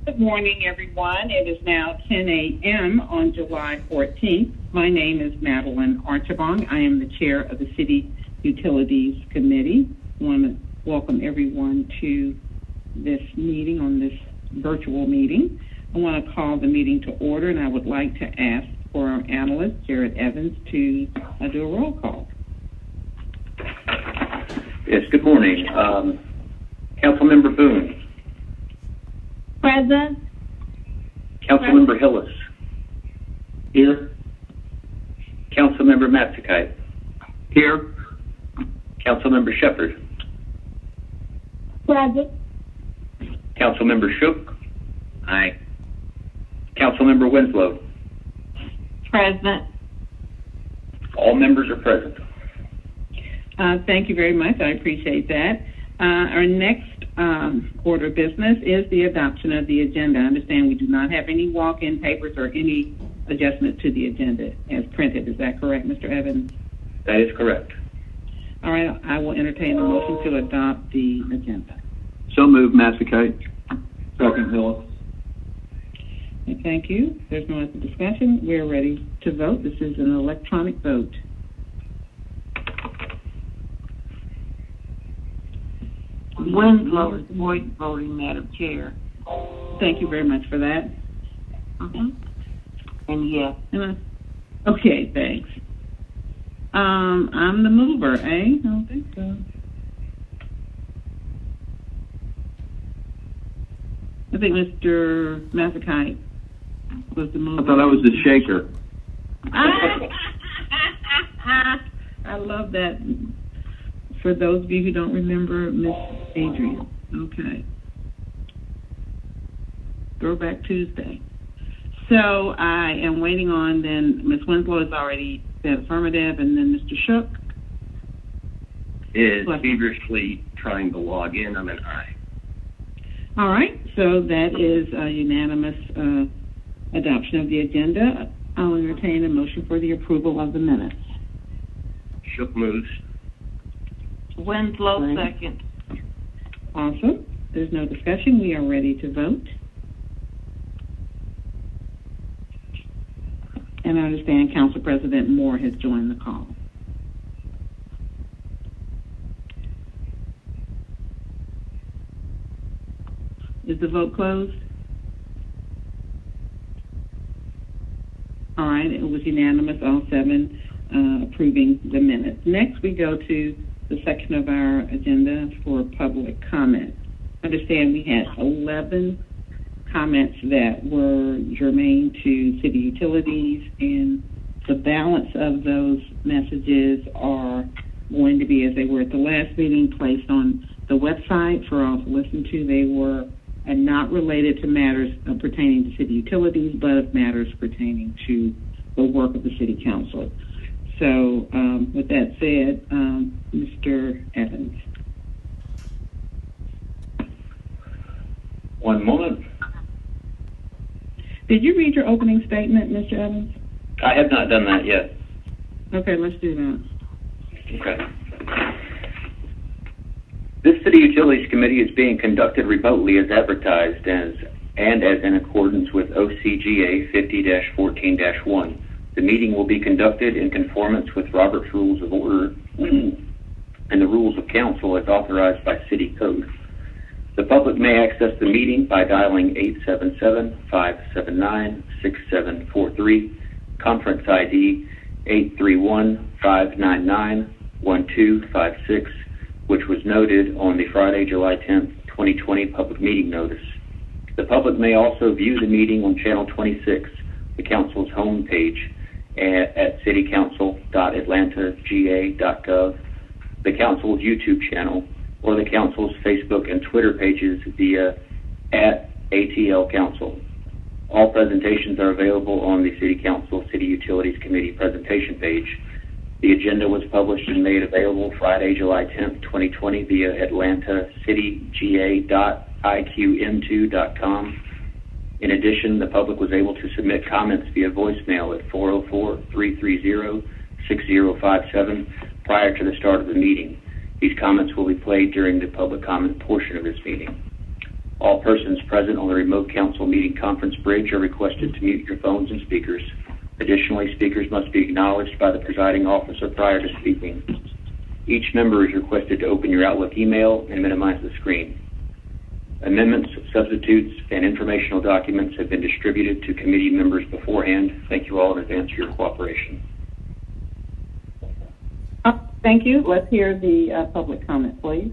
Good morning, everyone. It is now 10 a.m. on July 14th. My name is Madeline Archibong. I am the chair of the City Utilities Committee. I want to welcome everyone to this meeting, on this virtual meeting. I want to call the meeting to order, and I would like to ask for our analyst, Jared Evans, to do a roll call. Yes, good morning. Councilmember Boone. Present. Councilmember Hillis. Here. Councilmember Matzekite. Here. Councilmember Shepard. Present. Councilmember Shook. Aye. Councilmember Winslow. Present. All members are present. Thank you very much. I appreciate that. Our next order of business is the adoption of the agenda. I understand we do not have any walk-in papers or any adjustments to the agenda as printed. Is that correct, Mr. Evans? That is correct. All right. I will entertain a motion to adopt the agenda. So moved, Matzekite. Second, Hillis. Okay, thank you. There's no other discussion. We're ready to vote. This is an electronic vote. Winslow is voice voting, Madam Chair. Thank you very much for that. And yes. Okay, thanks. I'm the mover, eh? I don't think so. I think Mr. Matzekite was the mover. I thought I was the shaker. I love that. For those of you who don't remember, Miss Adrian. Okay. Throwback Tuesday. So I am waiting on, then Ms. Winslow has already said affirmative, and then Mr. Shook Is feverishly trying to log in. I'm an aye. All right. So that is a unanimous adoption of the agenda. I'll entertain a motion for the approval of the minutes. Shook moves. Winslow second. Awesome. There's no discussion. We are ready to vote. And I understand Council President Moore has joined the call. Is the vote closed? All right. It was unanimous, all seven approving the minutes. Next, we go to the section of our agenda for public comment. Understand we had 11 comments that were germane to city utilities, and the balance of those messages are going to be, as they were at the last meeting, placed on the website for all to listen to. They were not related to matters pertaining to city utilities, but of matters pertaining to the work of the city council. So with that said, Mr. Evans. One moment. Did you read your opening statement, Mr. Evans? I have not done that yet. Okay, let's do that. Okay. This City Utilities Committee is being conducted remotely as advertised and as in accordance with OCGA 50-14-1. The meeting will be conducted in conformance with Robert's Rules of Order and the Rules of Council as authorized by City Code. The public may access the meeting by dialing 877-579-6743, conference ID 831-599-1256, which was noted on the Friday, July 10th, 2020 public meeting notice. The public may also view the meeting on Channel 26, the Council's homepage, at citycouncil.atlantaga.gov, the Council's YouTube channel, or the Council's Facebook and Twitter pages via @ATL Council. All presentations are available on the City Council City Utilities Committee presentation page. The agenda was published and made available Friday, July 10th, 2020 via atlantacitygA.iqm2.com. In addition, the public was able to submit comments via voicemail at 404-330-6057 prior to the start of the meeting. These comments will be played during the public comment portion of this meeting. All persons present on the remote council meeting conference bridge are requested to mute your phones and speakers. Additionally, speakers must be acknowledged by the presiding officer prior to speaking. Each member is requested to open your Outlook email and minimize the screen. Amendments, substitutes, and informational documents have been distributed to committee members beforehand. Thank you all in advance for your cooperation. Thank you. Let's hear the public comment, please.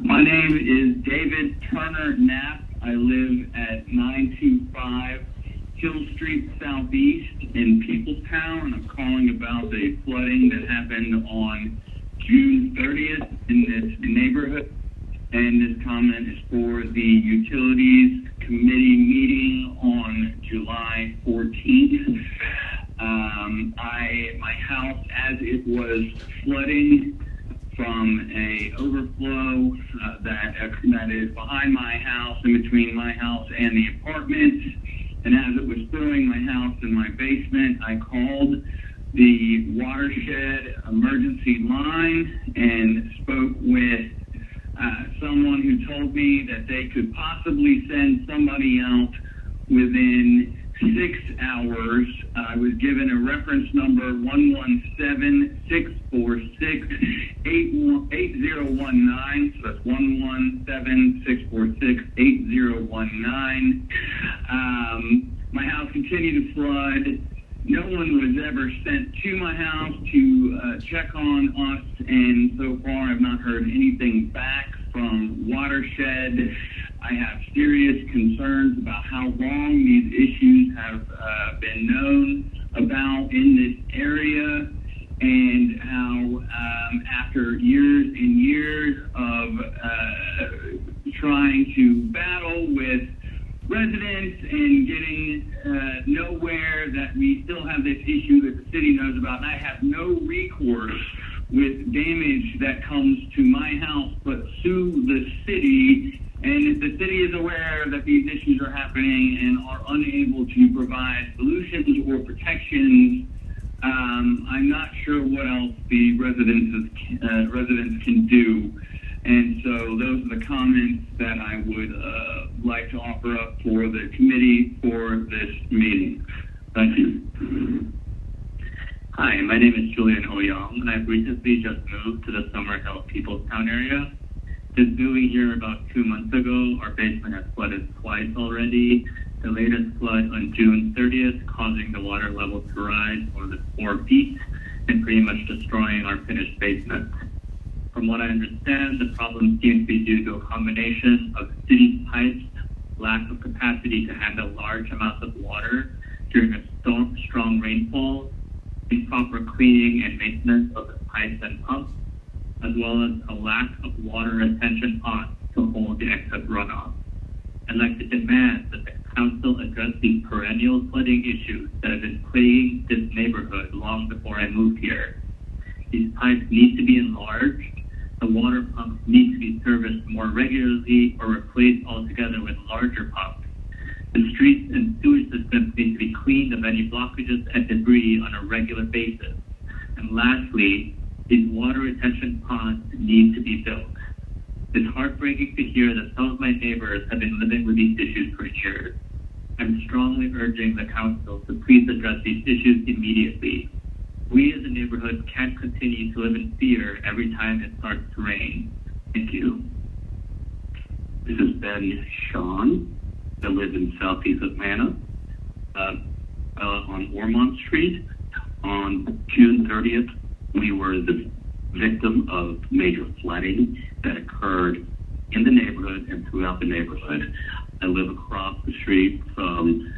My name is David Turner Knapp. I live at 925 Hill Street Southeast in Peoplestown, and I'm calling about the flooding that happened on June 30th in this neighborhood. And this comment is for the Utilities Committee meeting on July 14th. My house, as it was flooding from a overflow that is behind my house, in between my house and the apartment, and as it was filling my house and my basement, I called the watershed emergency line and spoke with someone who told me that they could possibly send somebody out within 6 hours. I was given a reference number 117-646-8019, so that's 117-646-8019. My house continued to flood. No one was ever sent to my house to check on us, and so far I've not heard anything back from Watershed. I have serious concerns about how long these issues have been known about in this area, and how after years and years of trying to battle with residents and getting nowhere, that we still have this issue that the city knows about, and I have no recourse with damage that comes to my house but sue the city. And if the city is aware that these issues are happening and are unable to provide solutions or protections, I'm not sure what else the residents can do. And so those are the comments that I would like to offer up for the committee for this meeting. Thank you. Hi, my name is Julian Oyong, and I've recently just moved to the Summerhill Peoplestown area. Since moving here about 2 months ago, our basement has flooded twice already. The latest flood on June 30th, causing the water level to rise more than 4 feet and pretty much destroying our finished basement. From what I understand, the problem seems to be due to a combination of city pipes, lack of capacity to handle large amounts of water during a strong rainfall, improper cleaning and maintenance of the pipes and pumps, as well as a lack of water retention ponds to hold the excess runoff. I'd like to demand that the council address these perennial flooding issues that have been plaguing this neighborhood long before I moved here. These pipes need to be enlarged, the water pumps need to be serviced more regularly or replaced altogether with larger pumps. The streets and sewage systems need to be cleaned of any blockages and debris on a regular basis. And lastly, these water retention ponds need to be built. It's heartbreaking to hear that some of my neighbors have been living with these issues for years. I'm strongly urging the council to please address these issues immediately. We as a neighborhood can't continue to live in fear every time it starts to rain. Thank you. This is Ben Sean. I live in southeast Atlanta, on Ormond Street. On June 30th, we were the victim of major flooding that occurred in the neighborhood and throughout the neighborhood. I live across the street from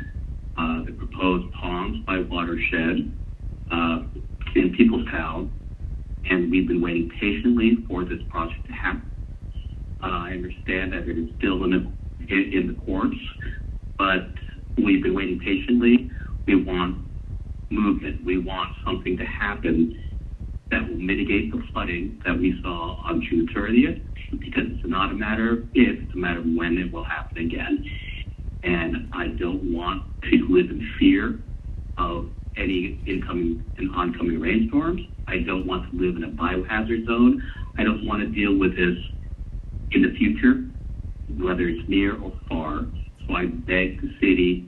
the proposed ponds by Watershed in Peoplestown, and we've been waiting patiently for this project to happen. I understand that it is still in the courts, but we've been waiting patiently. We want movement. We want something to happen that will mitigate the flooding that we saw on June 30th, because it's not a matter of if, it's a matter of when it will happen again. And I don't want to live in fear of any incoming and oncoming rainstorms. I don't want to live in a biohazard zone. I don't want to deal with this in the future, whether it's near or far. So I beg the city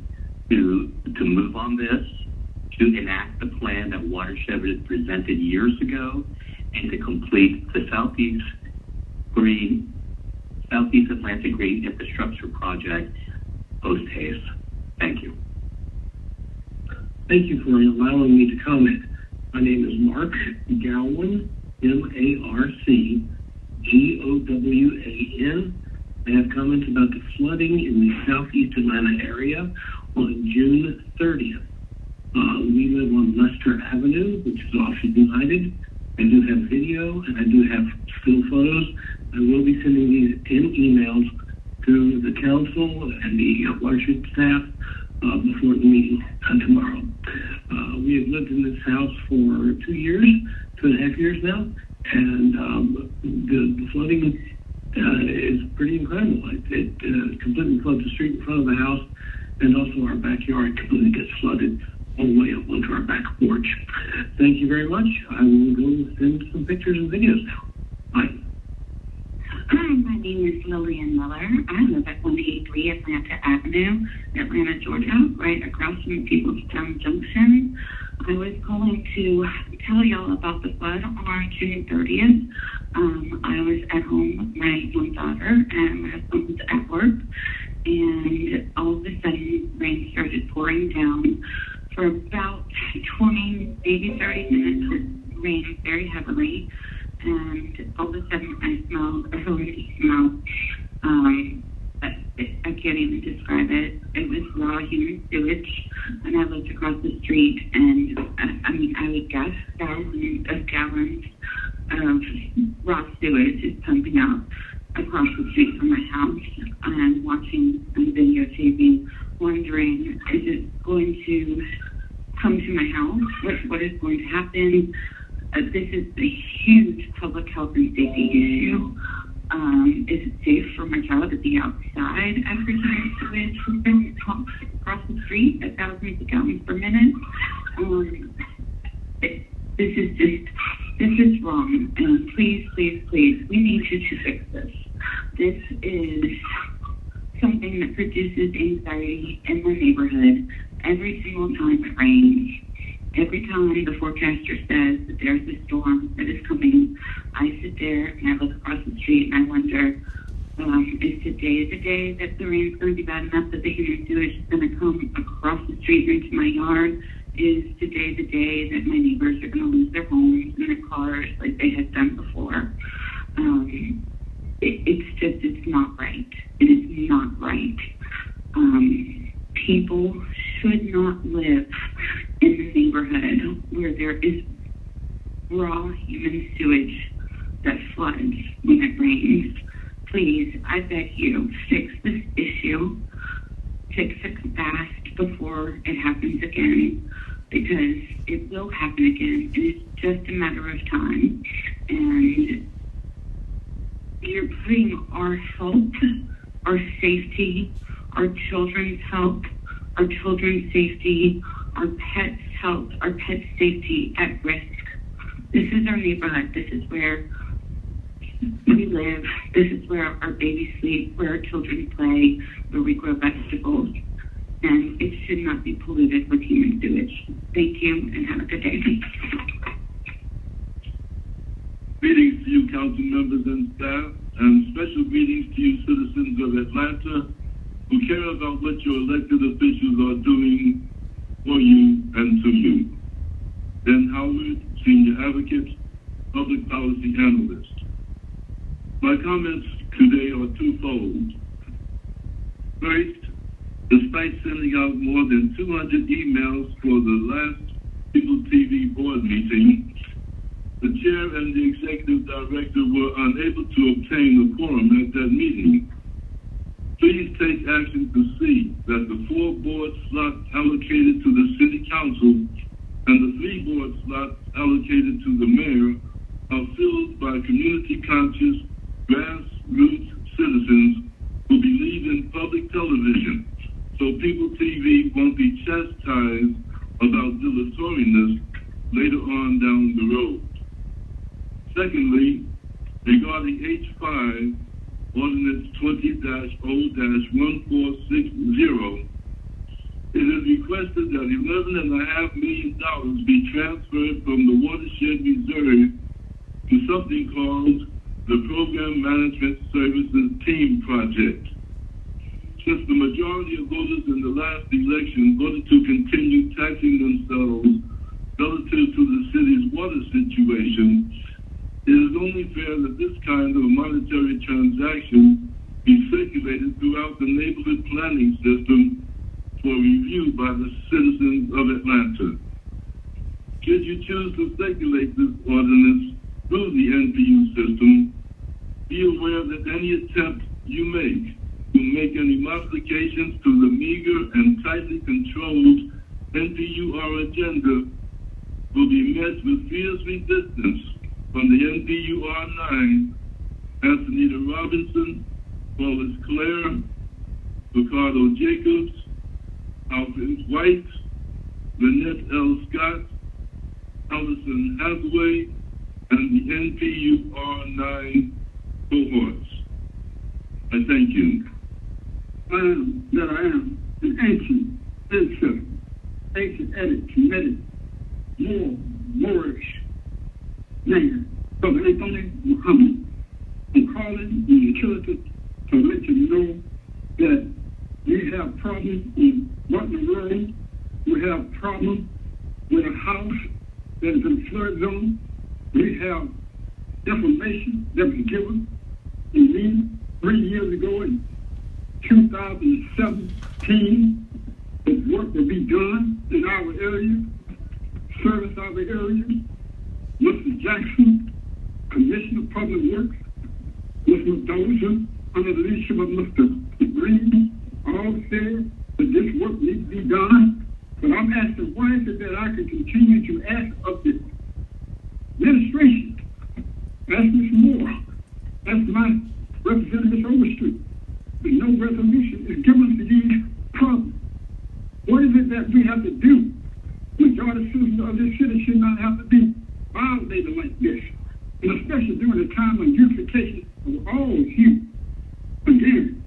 to move on this, to enact the plan that Watershed presented years ago, and to complete the Southeast Atlantic Green Infrastructure Project post-haste. Thank you. Thank you for allowing me to comment. My name is Mark Gowan, M-A-R-C Gowan. I have comments about the flooding in the Southeast Atlanta area on June 30th. We live on Lester Avenue, which is off United. I do have video and I do have still photos. I will be sending these in emails to the council and the watershed staff before the meeting tomorrow. We have lived in this house for 2 years, 2.5 years now, and the flooding is pretty incredible. It completely floods the street in front of the house, and also our backyard completely gets flooded all the way up onto our back porch. Thank you very much. I will go send some pictures and videos now. Bye. Hi, my name is Lillian Miller. I live at 183 Atlanta Avenue, Atlanta, Georgia, right across from Peoplestown Junction. I was calling to tell y'all about the flood on June 30th. I was at home with my young daughter, and my husband was at work, and all of a sudden, rain started pouring down. For about 20, maybe 30 minutes, it rained very heavily, and all of a sudden I smelled a horrific smell. I can't even describe it. It was raw human sewage, and I lived across the street, and I would guess thousands of gallons of raw sewage is pumping out across the street from my house. And I'm watching and videotaping, wondering, is it going to come to my house? What is going to happen? This is a huge public health and safety issue. Is it safe for my child to be outside after hearing sewage has been pumped across the street at thousands of gallons per minute? This is wrong. And please, please, please, we need you to fix this. This is something that produces anxiety in my neighborhood every single time it rains. Every time the forecaster says that there's a storm that is coming, I sit there and I look across the street and I wonder, is today the day that the rain's going to be bad enough that the human sewage is going to come across the street into my yard? Is today the day that my neighbors are going to lose their homes and their cars like they had done before? It's not right. It is not right. People should not live in the neighborhood where there is raw human sewage that floods when it rains. Please, I beg you, fix this issue. Fix it fast before it happens again, because it will happen again. It is just a matter of time. And you're putting our health, our safety, our children's health, our children's safety, our pets' health, our pets' safety at risk. This is our neighborhood. This is where we live. This is where our babies sleep, where our children play, where we grow vegetables. And it should not be polluted with human sewage. Thank you, and have a good day. Greetings to you, council members and staff, and special greetings to you, citizens of Atlanta, who care about what your elected officials are doing for you and to you. Ben Howard, Senior Advocate, Public Policy Analyst. My comments today are twofold. First, despite sending out more than 200 emails for the last People TV board meeting, the chair and the executive director were unable to obtain a quorum at that meeting. Please take action to see that the 4 board slots allocated to the city council and the 3 board slots allocated to the mayor are filled by community-conscious, grassroots citizens who believe in public television, so People TV won't be chastised about dilatoriness later on down the road. Secondly, regarding H5, Ordinance 20-0-1460, it is requested that $11.5 million be transferred from the watershed reserve to something called the Program Management Services Team Project. Since the majority of voters in the last election voted to continue taxing themselves relative to the city's water situation, it is only fair that this kind of monetary transaction be circulated throughout the neighborhood planning system for review by the citizens of Atlanta. Should you choose to circulate this ordinance through the NPU system, be aware that any attempt you make to make any modifications to the meager and tightly controlled NPUR agenda will be met with fierce resistance from the NPUR 9, Antonita Robinson, Wallace Clare, Ricardo Jacobs, Alvin White, Lynette L. Scott, Allison Hathaway, and the NPUR 9 cohorts. I thank you. I am that I am, an ancient, edit, committed, Moorish man, Brother Anthony Muhammad. I'm calling the utility to let you know that we have problems in Butler Road. We have problems with a house that is in a flood zone. We have information that was given in me 3 years ago in 2017 that work will be done in our area, service our area. Mr. Jackson, Commissioner of Public Works, Mr. Dozier, under the leadership of Mr. Green, all said that this work needs to be done. But I'm asking, why is it that I can continue to ask of the administration? Ask Ms. Moore. That's my representative Overstreet. But no resolution is given to these problems. What is it that we have to do? Majority citizens of this city should not have to be violated like this, and especially during the time of unification of all youth. Again,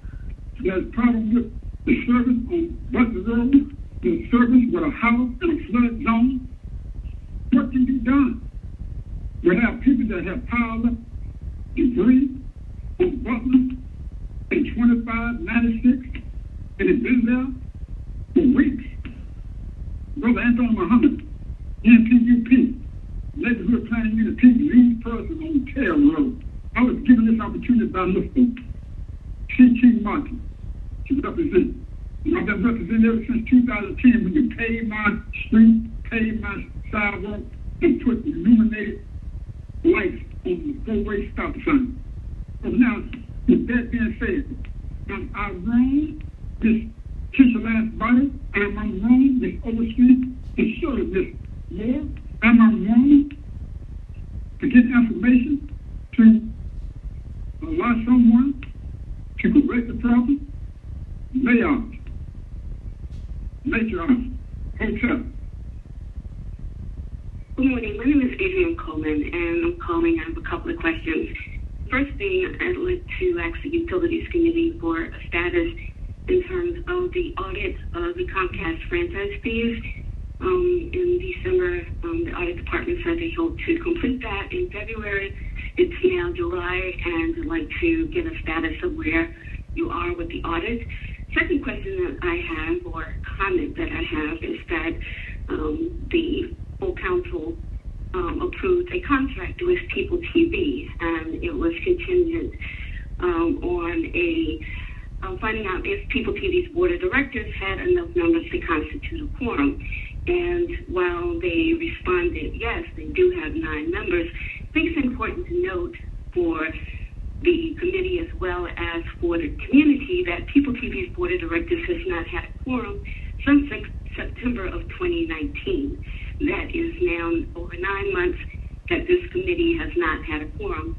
there's a problem with the service on Butler Road, the service with a house in a flood zone. What can be done? We have people that have piled up debris on Butler in 2596, and it's been there for weeks. Brother Anthony Muhammad, NPUP, Neighborhood Planning Unit, lead person on Tail Road. I was given this opportunity by Mr. C.T. Martin to represent. I've been representing ever since 2010 when you paved my street, paved my sidewalk, and put illuminated lights on the four-way stop sign. So now, with that being said, am I wrong? This teacher last body, am I wrong? This Overstreet, and surely this Moore, am I wrong to get information to allow someone to correct the problem? Layout, matriarch, hotel. Good morning. My name is Adrienne Coleman, and I'm calling. I have a couple of questions. First thing, I'd like to ask the Utilities Committee for a status in terms of the audit of the Comcast franchise fees. In December, the audit department said they hope to complete that in February. It's now July, and I'd like to get a status of where you are with the audit. Second question that I have, or comment that I have, is that the full council approved a contract with People TV, and it was contingent on finding out if People TV's board of directors had enough members to constitute a quorum. And while they responded, yes, they do have 9 members, I think it's important to note for the committee as well as for the community that People TV's board of directors has not had a quorum since September of 2019. That is now over 9 months that this committee has not had a quorum.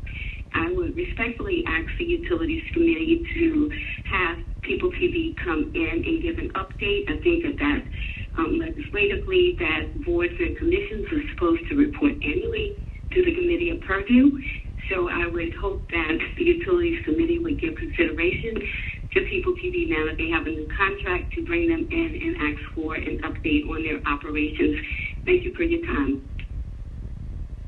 I would respectfully ask the Utilities Committee to have People TV come in and give an update. I think that legislatively that boards and commissions are supposed to report annually to the Committee of Purview. So I would hope that the Utilities Committee would give consideration to People TV now that they have a new contract to bring them in and ask for an update on their operations. Thank you for your time.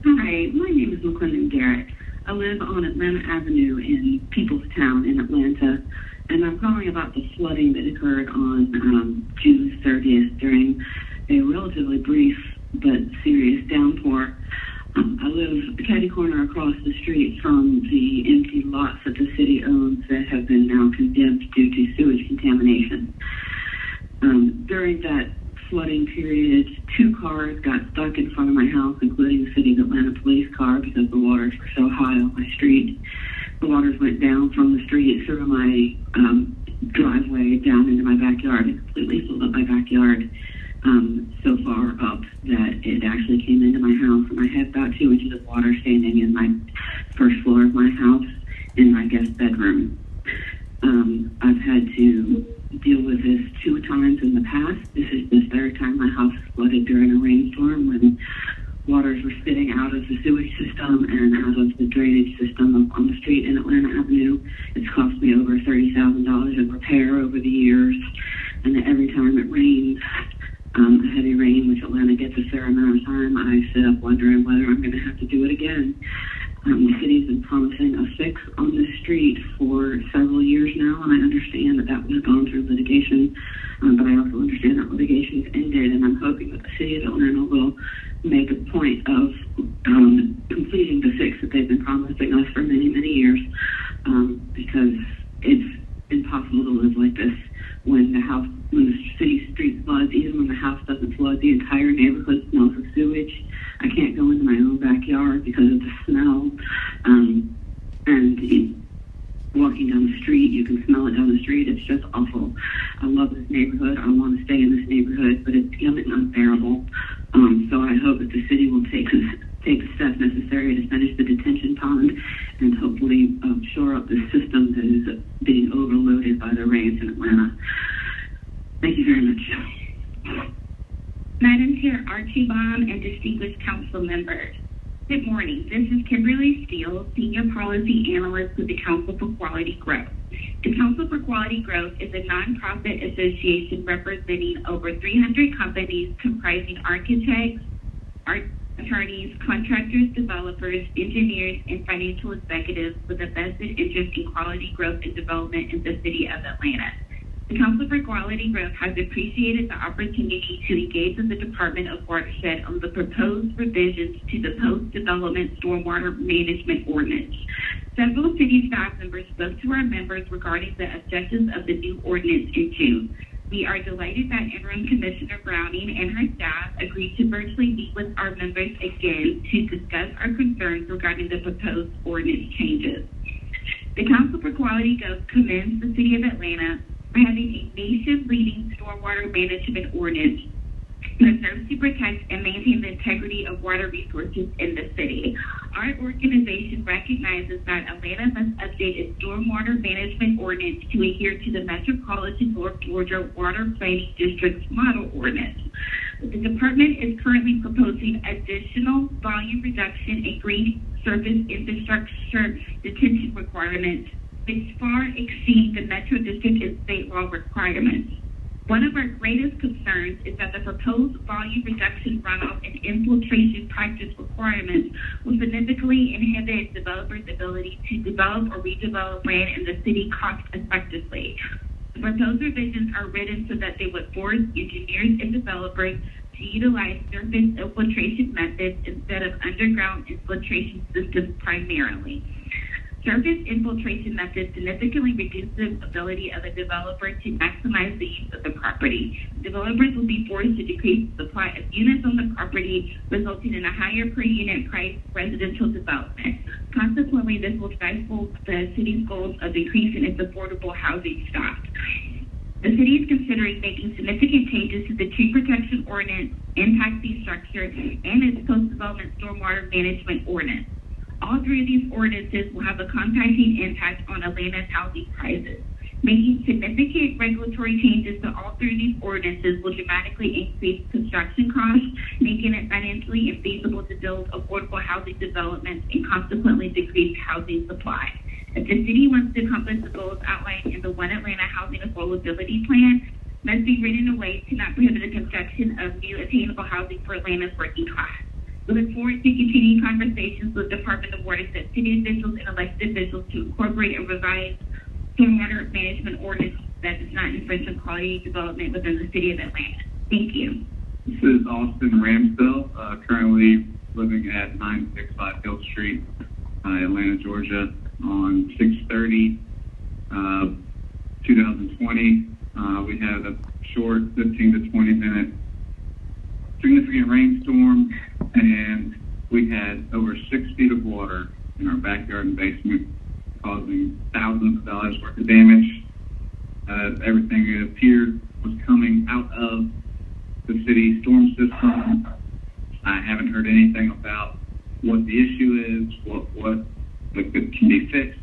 Hi, my name is McClendon Garrett. I live on Atlanta Avenue in Peoplestown in Atlanta, and I'm calling about the flooding that occurred on June 30th during a relatively brief but serious downpour. I live catty corner across the street from the empty lots that the city owns that have been now condemned due to sewage contamination. During that flooding period, 2 cars got stuck in front of my house, including the City of Atlanta police car, because the waters were so high on my street. The waters went down from the street through my driveway down into my backyard and completely filled up my backyard. So far up that it actually came into my house, and I had about 2 inches of water standing in my first floor of my house in my guest bedroom. I've had to deal with this 2 times in the past. This is the 3rd time my house flooded during a rainstorm when waters were spitting out of the sewage system and out of the drainage system on the street in Atlanta Avenue. It's cost me over $30,000 of repair over the years, and every time it rains, a heavy rain, which Atlanta gets a fair amount of time, I sit up wondering whether I'm going to have to do it again. The city's been promising a fix on this street for several years now, and I understand that that was gone through litigation, but I also understand that litigation is ended, and I'm hoping that the city of Atlanta will make a point of completing the fix that they've been promising us for many, many years, because it's impossible to live like this. When the city street floods, even when the house doesn't flood, the entire neighborhood smells of sewage. I can't go into my own backyard because of the smell. Walking down the street, you can smell it down the street. It's just awful. I love this neighborhood. I want to stay in this neighborhood, but it's becoming unbearable. So I hope that the city will take the steps necessary to finish the detention pond and hopefully shore up the system that is being overloaded by the rains in Atlanta. Thank you very much. Madam Chair Archibald and distinguished council members, good morning. This is Kimberly Steele, Senior Policy Analyst with the Council for Quality Growth. The Council for Quality Growth is a nonprofit association representing over 300 companies comprising architects, attorneys, contractors, developers, engineers, and financial executives with a vested interest in quality growth and development in the city of Atlanta. The Council for Quality Growth has appreciated the opportunity to engage with the Department of Watershed on the proposed revisions to the Post-Development Stormwater Management Ordinance. Several city staff members spoke to our members regarding the objectives of the new ordinance in June. We are delighted that Interim Commissioner Browning and her staff agreed to virtually meet with our members again to discuss our concerns regarding the proposed ordinance changes. The Council for Quality Growth commends the City of Atlanta for having a nation-leading stormwater management ordinance that serves to protect and maintain the integrity of water resources in the city. Our organization recognizes that Atlanta must update its stormwater management ordinance to adhere to the Metropolitan North Georgia Water Planning District's model ordinance. The department is currently proposing additional volume reduction and green surface infrastructure detention requirements which far exceed the Metro District and state law requirements. One of our greatest concerns is that the proposed volume reduction runoff and infiltration practice requirements will significantly inhibit developers' ability to develop or redevelop land in the city cost effectively. The proposed revisions are written so that they would force engineers and developers to utilize surface infiltration methods instead of underground infiltration systems primarily. Surface infiltration methods significantly reduce the ability of a developer to maximize the use of the property. Developers will be forced to decrease the supply of units on the property, resulting in a higher per unit price residential development. Consequently, this will stifle the city's goals of increasing its affordable housing stock. The city is considering making significant changes to the tree protection ordinance, impact fee structure, and its post-development stormwater management ordinance. All three of these ordinances will have a compounding impact on Atlanta's housing prices. Making significant regulatory changes to all three of these ordinances will dramatically increase construction costs, making it financially infeasible to build affordable housing developments and consequently decrease housing supply. If the city wants to accomplish the goals outlined in the One Atlanta Housing Affordability Plan, must be written in a way to not prohibit the construction of new attainable housing for Atlanta's working class. We look forward to continuing conversations with the Department of Water, city officials, and elected officials to incorporate and revise stormwater management ordinance that does not infringe on quality development within the city of Atlanta. Thank you. This is Austin Ramsdell, currently living at 965 Hill Street, Atlanta, Georgia, on 6/30/2020. We had a short 15 to 20 minute significant rainstorm, and we had over 6 feet of water in our backyard and basement, causing thousands of dollars worth of damage. Everything it appeared was coming out of the city storm system. I haven't heard anything about what the issue is, what can be fixed.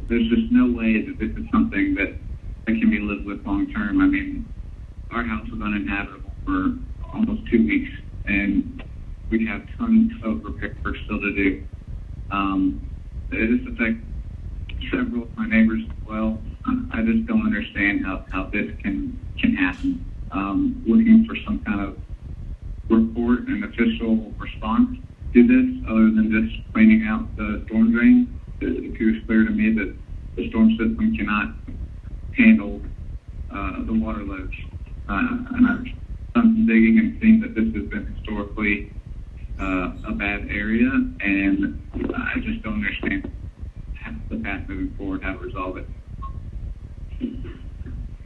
There's just no way that this is something that can be lived with long term. I mean, our house was uninhabitable for almost 2 weeks, and we have tons of repair work still to do. This affects several of my neighbors as well. I just don't understand how this can happen. Looking for some kind of report and official response to this, other than just cleaning out the storm drain. It appears clear to me that the storm system cannot handle the water loads. And I've done some digging and seen that this has been historically a bad area, and I just don't understand the path moving forward, how to resolve it.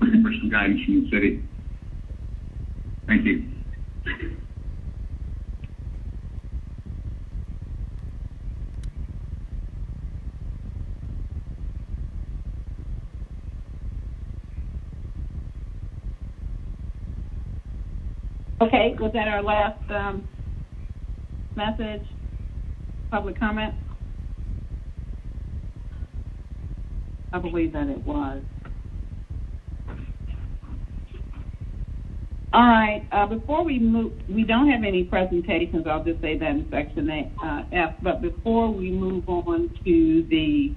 Looking for some guidance from the city. Thank you. Okay, was that our last message? Public comment? I believe that it was. All right, before we move, we don't have any presentations. I'll just say that in section F. But before we move on to the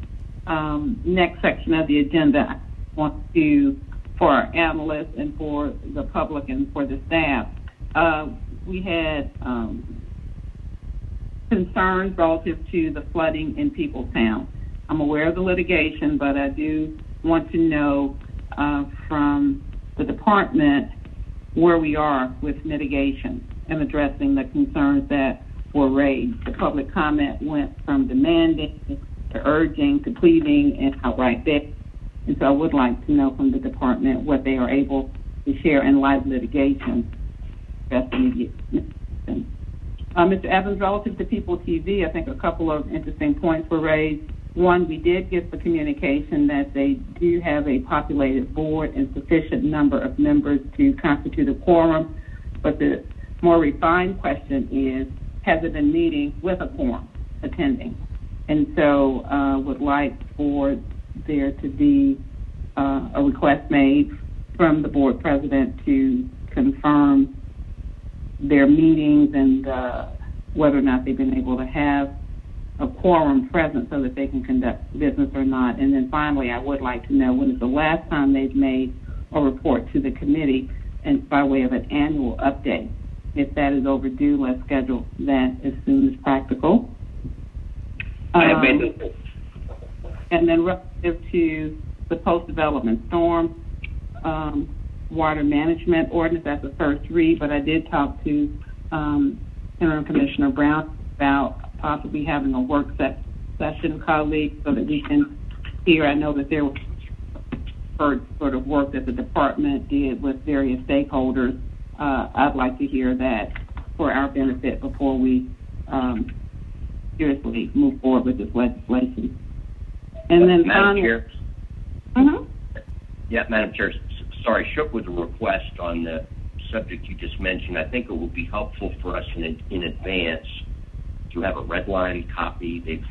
next section of the agenda, I want to, for our analysts and for the public and for the staff, we had concerns relative to the flooding in Peoplestown. I'm aware of the litigation, but I do want to know from the department where we are with mitigation and addressing the concerns that were raised. The public comment went from demanding to urging to pleading and outright bet. And so I would like to know from the department what they are able to share in live litigation. Mr. Evans, relative to People TV, I think a couple of interesting points were raised. One, we did get the communication that they do have a populated board and sufficient number of members to constitute a quorum, but the more refined question is, has it been meeting with a quorum attending? And so would like for there to be a request made from the board president to confirm their meetings and whether or not they've been able to have a quorum present so that they can conduct business or not. And then finally, I would like to know when is the last time they've made a report to the committee and by way of an annual update. If that is overdue, let's schedule that as soon as practical. And then relative to the post-development storm water management ordinance, that's the first read, but I did talk to Interim Commissioner Brown about possibly having a work session, colleagues, so that we can hear. I know that there was sort of work that the department did with various stakeholders. I'd like to hear that for our benefit before we seriously move forward with this legislation. And then Madam Chair. Uh-huh. Yeah, Madam Chair. Sorry, shook with a request on the subject you just mentioned. I think it will be helpful for us in advance to have a red line copy. They've,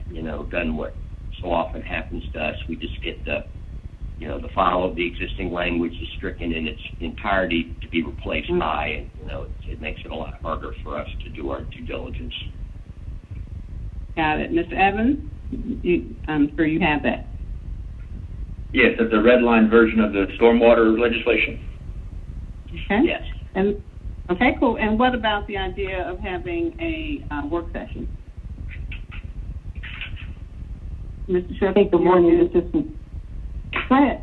done what so often happens to us. We just get the the file of the existing language is stricken in its entirety to be replaced by, and, it makes it a lot harder for us to do our due diligence. Got it. Mr. Evans, I'm sure you have that. Yes, it's a red line version of the stormwater legislation. Okay. Yes. And okay, cool. And what about the idea of having a work session? Mr. Sheffield, good morning. Go ahead.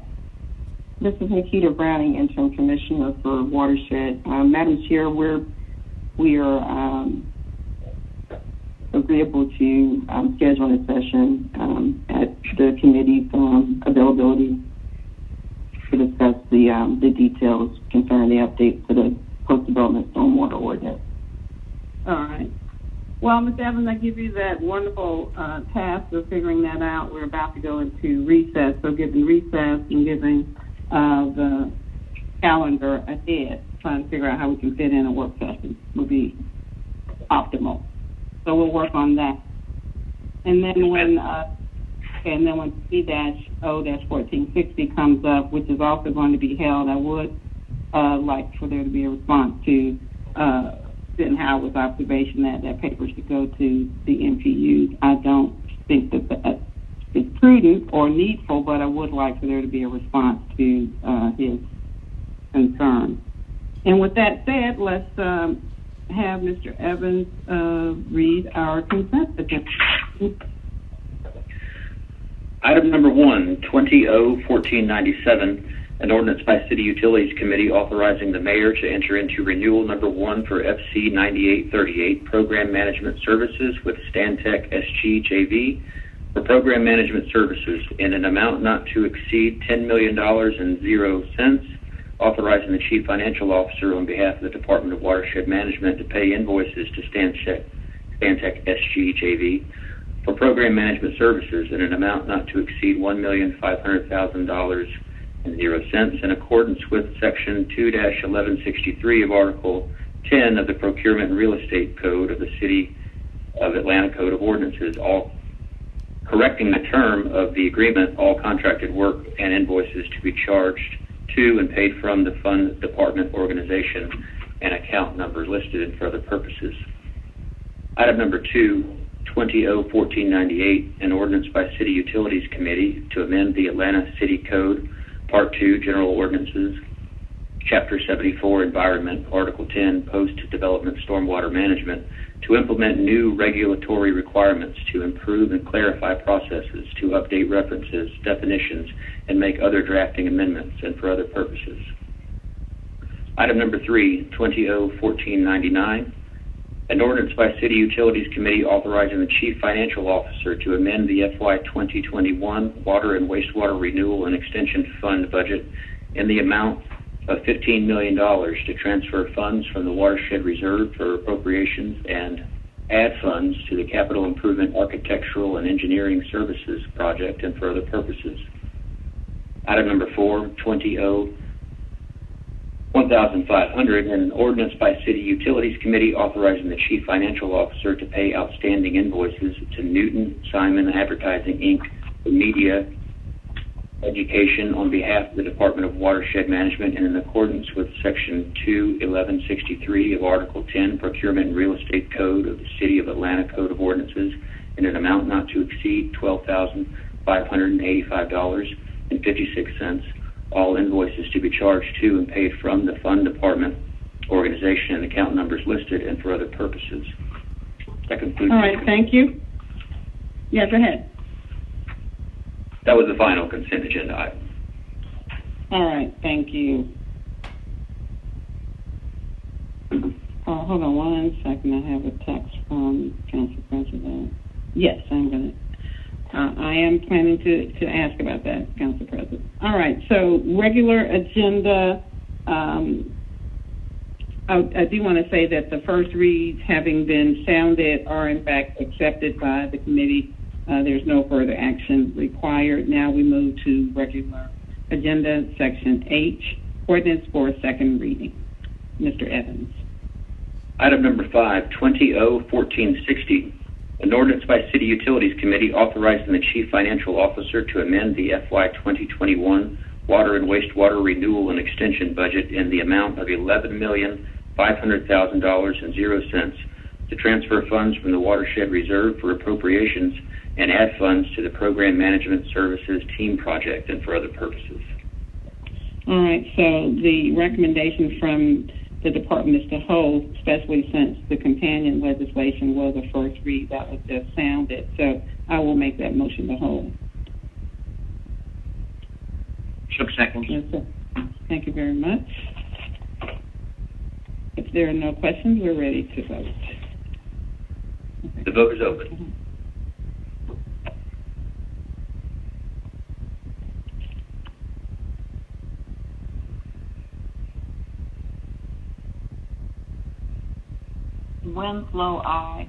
This is Nikita Browning, Interim Commissioner for Watershed. Madam Chair, we are agreeable to scheduling a session at the committee's availability to discuss the details concerning the updates to the post-development stormwater ordinance. All right. Well, Ms. Evans, I give you that wonderful task of figuring that out. We're about to go into recess, so given recess and given the calendar ahead, trying to figure out how we can fit in a work session would be optimal. So we'll work on that. And then when C-O-1460 comes up, which is also going to be held, I would like for there to be a response to Howard with observation that paper should go to the MPUs. I don't think that is prudent or needful, but I would like for there to be a response to his concern. And with that said, let's have Mr. Evans read our consent agenda. Item number 1, 20-01497, an ordinance by City Utilities Committee authorizing the mayor to enter into renewal number 1 for FC 9838 Program Management Services with Stantec SG JV for program management services in an amount not to exceed $10 million and 0 cents, authorizing the Chief Financial Officer on behalf of the Department of Watershed Management to pay invoices to Stantec SG JV for program management services in an amount not to exceed $1,500,000 and 0 cents in accordance with Section 2-1163 of Article 10 of the Procurement and Real Estate Code of the City of Atlanta Code of Ordinances, all correcting the term of the agreement, all contracted work and invoices to be charged to and paid from the fund department organization and account number listed and for other purposes. Item number 2, 20-01498, an ordinance by City Utilities Committee to amend the Atlanta City Code, Part 2, General Ordinances, Chapter 74, Environment, Article 10, Post-Development Stormwater Management, to implement new regulatory requirements to improve and clarify processes, to update references, definitions, and make other drafting amendments, and for other purposes. Item number 3, 20-01499, an ordinance by City Utilities Committee authorizing the Chief Financial Officer to amend the FY 2021 Water and Wastewater Renewal and Extension Fund budget in the amount of $15 million to transfer funds from the Watershed Reserve for appropriations and add funds to the Capital Improvement Architectural and Engineering Services project and for other purposes. Item number 4, 20-1500, an ordinance by City Utilities Committee authorizing the Chief Financial Officer to pay outstanding invoices to Newton Simon Advertising, Inc., for media education on behalf of the Department of Watershed Management and in accordance with Section 2-1163 of Article 10, Procurement and Real Estate Code of the City of Atlanta Code of Ordinances in an amount not to exceed $12,585.56, all invoices to be charged to and paid from the fund department organization and account numbers listed and for other purposes. That concludes. All right, thank you. Yeah, go ahead. That was the final consent agenda item. All right, thank you. Hold on 1 second. I have a text from Council President. Yes, I am planning to ask about that, Council President. All right, so regular agenda. I do want to say that the first reads, having been sounded, are in fact accepted by the committee. There's no further action required. Now we move to regular agenda, Section H, ordinance for second reading. Mr. Evans. Item number 5, 20-01460, An ordinance by City Utilities Committee authorizing the Chief Financial Officer to amend the FY 2021 Water and Wastewater Renewal and Extension budget in the amount of $11,500,000.00 to transfer funds from the Watershed Reserve for appropriations and add funds to the Program Management Services Team Project and for other purposes. All right, so the recommendation from the department is to hold, especially since the companion legislation was a first read that was just sounded. So I will make that motion to hold. Shook seconds. Yes, sir. Thank you very much. If there are no questions, we're ready to vote. Okay. The vote is open. Winslow, aye.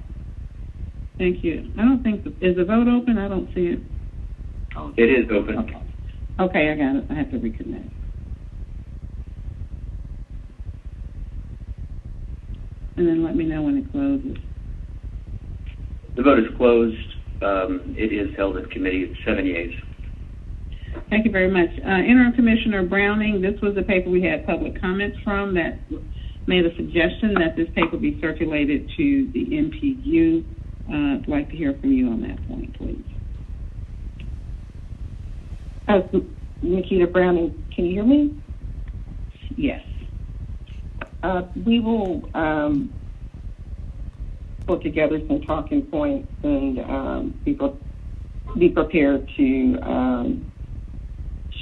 Thank you. I don't think, is the vote open? I don't see it. Oh, It is open. Okay, I got it. I have to reconnect. And then let me know when it closes. The vote is closed. It is held in committee at 7 yeas. Thank you very much. Interim Commissioner Browning, this was the paper we had public comments from that made a suggestion that this paper be circulated to the MPU. I'd like to hear from you on that point, please. Nikita Browning, can you hear me? Yes. We will put together some talking points and be prepared to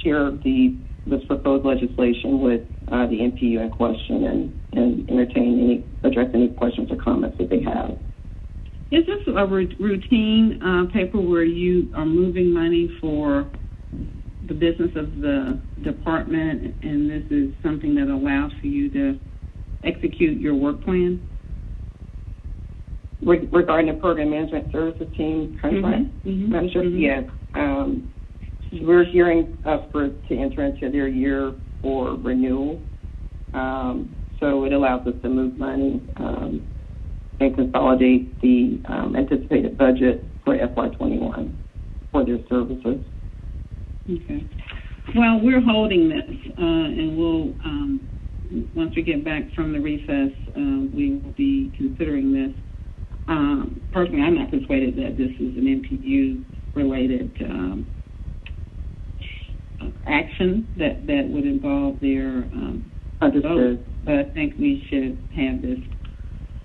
share this proposed legislation with the MPU in question and address any questions or comments that they have. Is this a routine paper where you are moving money for the business of the department, and this is something that allows for you to execute your work plan? Regarding the Program Management Services Team contract, manager, yes. We're gearing up to enter into their year for renewal. So it allows us to move money and consolidate the anticipated budget for FY21 for their services. Okay. Well, we're holding this, and we'll, once we get back from the recess, we will be considering this. Personally, I'm not persuaded that this is an MPU-related action that would involve their vote. But I think we should have this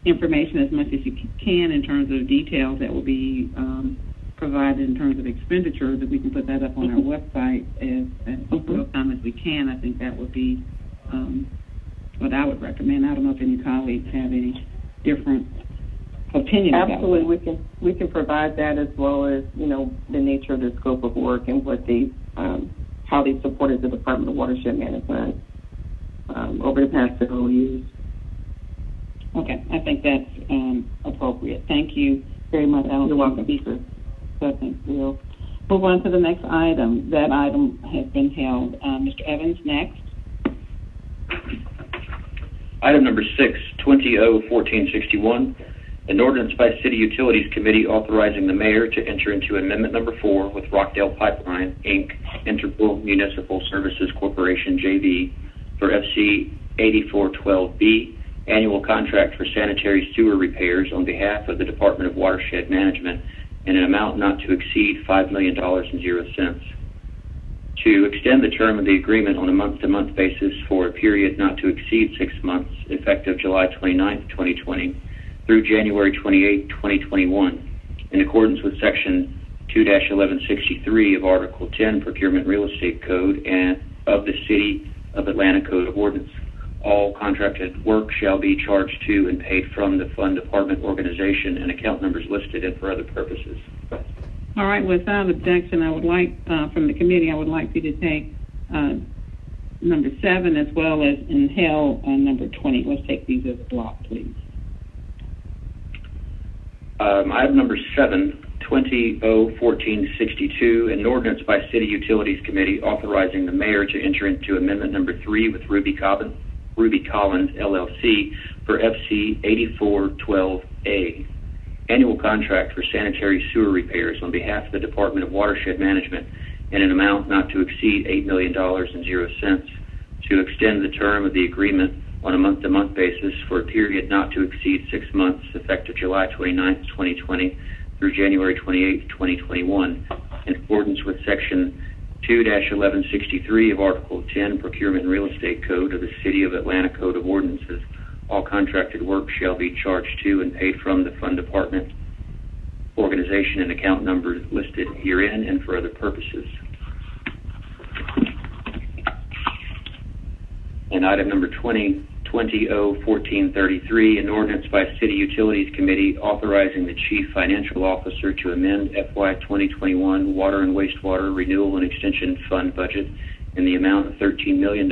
information as much as you can in terms of details that will be provided in terms of expenditures, that we can put that up on our website as real time as we can. I think that would be what I would recommend. I don't know if any colleagues have any different opinion. Absolutely, we can provide that, as well as the nature of their scope of work and what they how they supported the Department of Watershed Management over the past several years. Okay, I think that's appropriate. Thank you very much. You're welcome. So I think we'll move on to the next item. That item has been held. Mr. Evans, next. Item number 6, 20-01461, an ordinance by City Utilities Committee authorizing the mayor to enter into amendment number 4 with Rockdale Pipeline, Inc., Integral Municipal Services Corporation, JV, for FC 8412B, annual contract for sanitary sewer repairs on behalf of the Department of Watershed Management in an amount not to exceed $5,000,000. To extend the term of the agreement on a month-to-month basis for a period not to exceed 6 months, effective July 29, 2020, through January 28, 2021, in accordance with Section 2-1163 of Article 10 Procurement Real Estate Code and of the City of Atlanta Code of Ordinance. All contracted work shall be charged to and paid from the fund department organization and account numbers listed and for other purposes. All right, without objection, I would like, from the committee, I would like you to take number 7 as well as inhale number 20. Let's take these as a block, please. Item number 7, 20-01462, an ordinance by City Utilities Committee authorizing the mayor to enter into amendment number 3 with Ruby Collins, LLC, for FC 8412A, annual contract for sanitary sewer repairs on behalf of the Department of Watershed Management in an amount not to exceed $8 million to extend the term of the agreement on a month-to-month basis for a period not to exceed 6 months, effective July 29, 2020 through January 28, 2021, in accordance with Section 2-1163 of Article 10 Procurement and Real Estate Code of the City of Atlanta Code of Ordinances. All contracted work shall be charged to and paid from the Fund Department organization and account number listed herein and for other purposes. And item number 2020-01433, an ordinance by City Utilities Committee authorizing the Chief Financial Officer to amend FY 2021 Water and Wastewater Renewal and Extension Fund budget in the amount of $13 million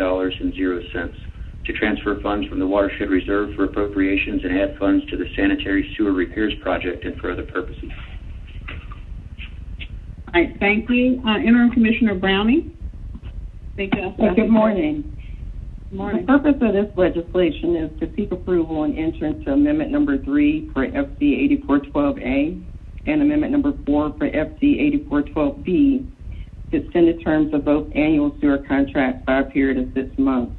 to transfer funds from the Watershed Reserve for appropriations and add funds to the Sanitary Sewer Repairs Project and for other purposes. All right, thank you. Interim Commissioner Browning. Thank you. Good morning. Good morning. The purpose of this legislation is to seek approval and enter into Amendment Number 3 for FC 8412A and Amendment Number 4 for FC 8412B to extend the terms of both annual sewer contracts by a period of 6 months,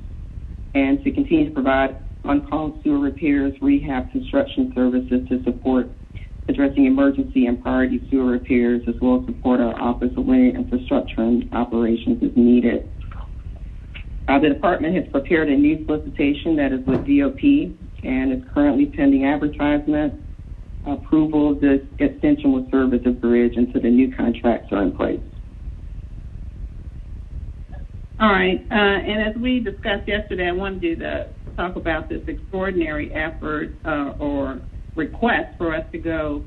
and to continue to provide on-call sewer repairs, rehab, construction services to support addressing emergency and priority sewer repairs, as well as support our Office of Linear Infrastructure and Operations as needed. The department has prepared a new solicitation that is with DOP and is currently pending advertisement. Approval of this extension will serve as a bridge until the new contracts are in place. All right, and as we discussed yesterday, I wanted to talk about this extraordinary effort or request for us to go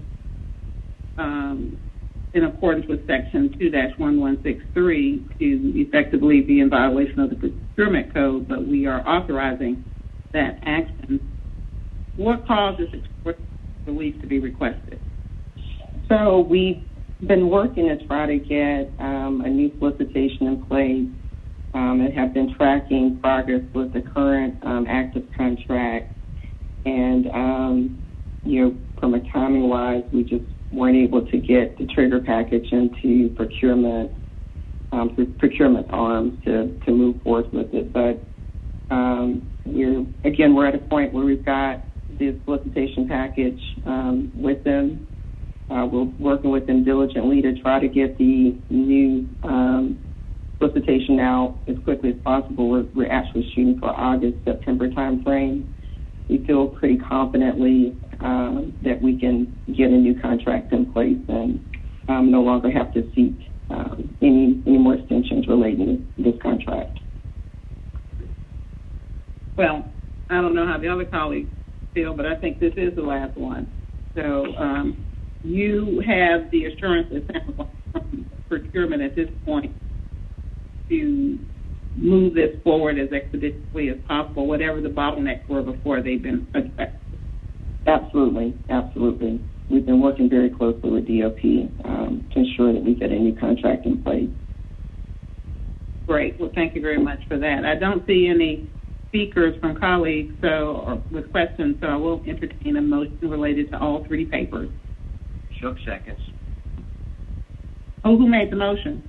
in accordance with Section 2-1163 to effectively be in violation of the procurement code, but we are authorizing that action. What caused this extraordinary relief to be requested? So we've been working to try to get a new solicitation in place and have been tracking progress with the current active contract. And, from a timing-wise, we just weren't able to get the trigger package into procurement arms to move forward with it. But we're at a point where we've got the solicitation package with them. We're working with them diligently to try to get the new solicitation out as quickly as possible. We're actually shooting for August, September timeframe. We feel pretty confidently that we can get a new contract in place and no longer have to seek any more extensions relating to this contract. Well, I don't know how the other colleagues feel, but I think this is the last one. So you have the assurance that from procurement at this point to move this forward as expeditiously as possible, whatever the bottlenecks were before they've been addressed. Absolutely. We've been working very closely with DOP to ensure that we get a new contract in place. Great. Well, thank you very much for that. I don't see any speakers from colleagues or with questions, so I will entertain a motion related to all three papers. Shook seconds. Oh, who made the motion?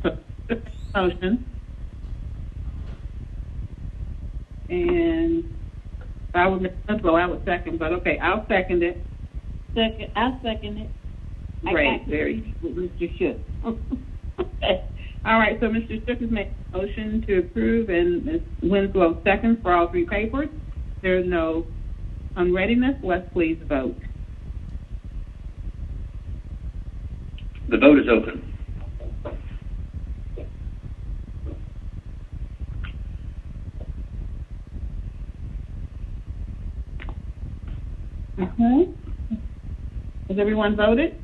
Motion. And if I would I would second, but okay, I'll second it. I'll second it. Great, very Mr. Shook. Okay. All right, so Mr. Shook has made a motion to approve, and Ms. Winslow seconds for all three papers. There's no unreadiness. Let's please vote. The vote is open. Okay. Has everyone voted?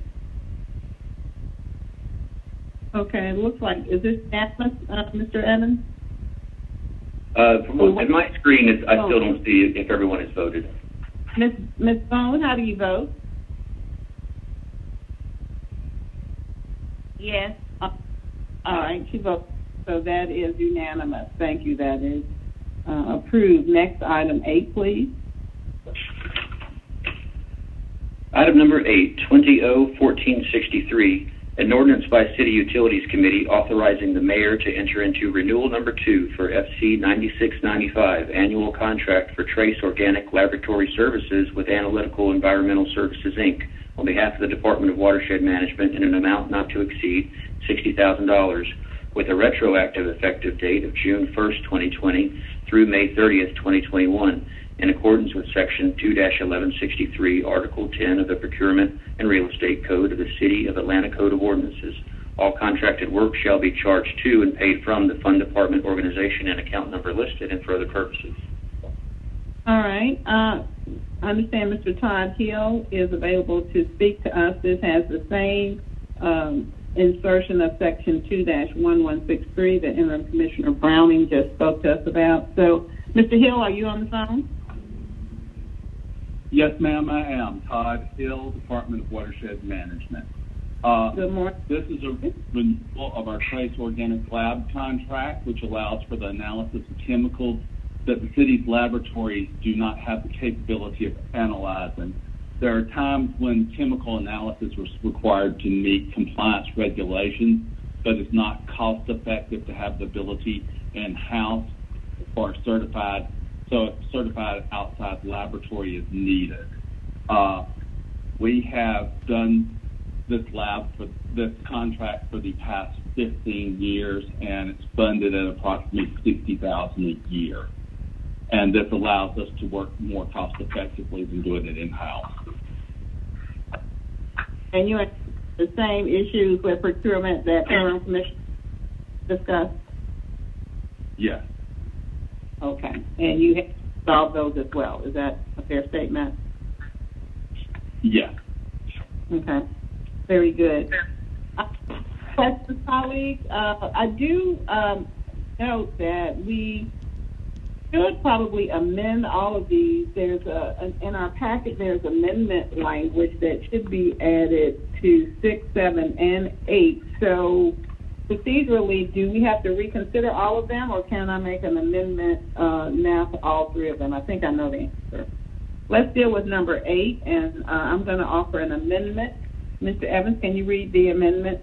Okay, it looks like, is this unanimous, Mr. Evans? From my screen, I still don't see if everyone has voted. Ms. Bone, how do you vote? Yes. All right, she votes. So that is unanimous. Thank you. That is approved. Next, item 8, please. Item Item number 8, 20-0-1463, an ordinance by City Utilities Committee authorizing the mayor to enter into renewal number 2 for FC 9695, annual contract for Trace Organic Laboratory Services with Analytical Environmental Services, Inc., on behalf of the Department of Watershed Management in an amount not to exceed $60,000, with a retroactive effective date of June 1st, 2020 through May 30th, 2021, in accordance with Section 2-1163, Article 10 of the Procurement and Real Estate Code of the City of Atlanta Code of Ordinances. All contracted work shall be charged to and paid from the Fund Department organization and account number listed and for other purposes. All right. I understand Mr. Todd Hill is available to speak to us. This has the same insertion of Section 2-1163 that Interim Commissioner Browning just spoke to us about. So, Mr. Hill, are you on the phone? Yes, ma'am, I am. Todd Hill, Department of Watershed Management. Good morning. This is a renewal of our Trace Organic Lab contract, which allows for the analysis of chemicals that the city's laboratories do not have the capability of analyzing. There are times when chemical analysis was required to meet compliance regulations, but it's not cost effective to have the ability in-house or certified, so a certified outside laboratory is needed. We have done this contract for the past 15 years, and it's funded at approximately $60,000 a year. And this allows us to work more cost effectively than doing it in-house. And you have the same issues with procurement that Interim Commission discussed? Yes. Okay. And you have solved those as well. Is that a fair statement? Yes. Okay. Very good. Questions, colleagues? I do note that we should probably amend all of these. There's in our packet, there's amendment language that should be added to 6, 7, and 8. So procedurally, do we have to reconsider all of them, or can I make an amendment now to all 3 of them? I think I know the answer. Let's deal with number 8, and I'm going to offer an amendment. Mr. Evans, can you read the amendment?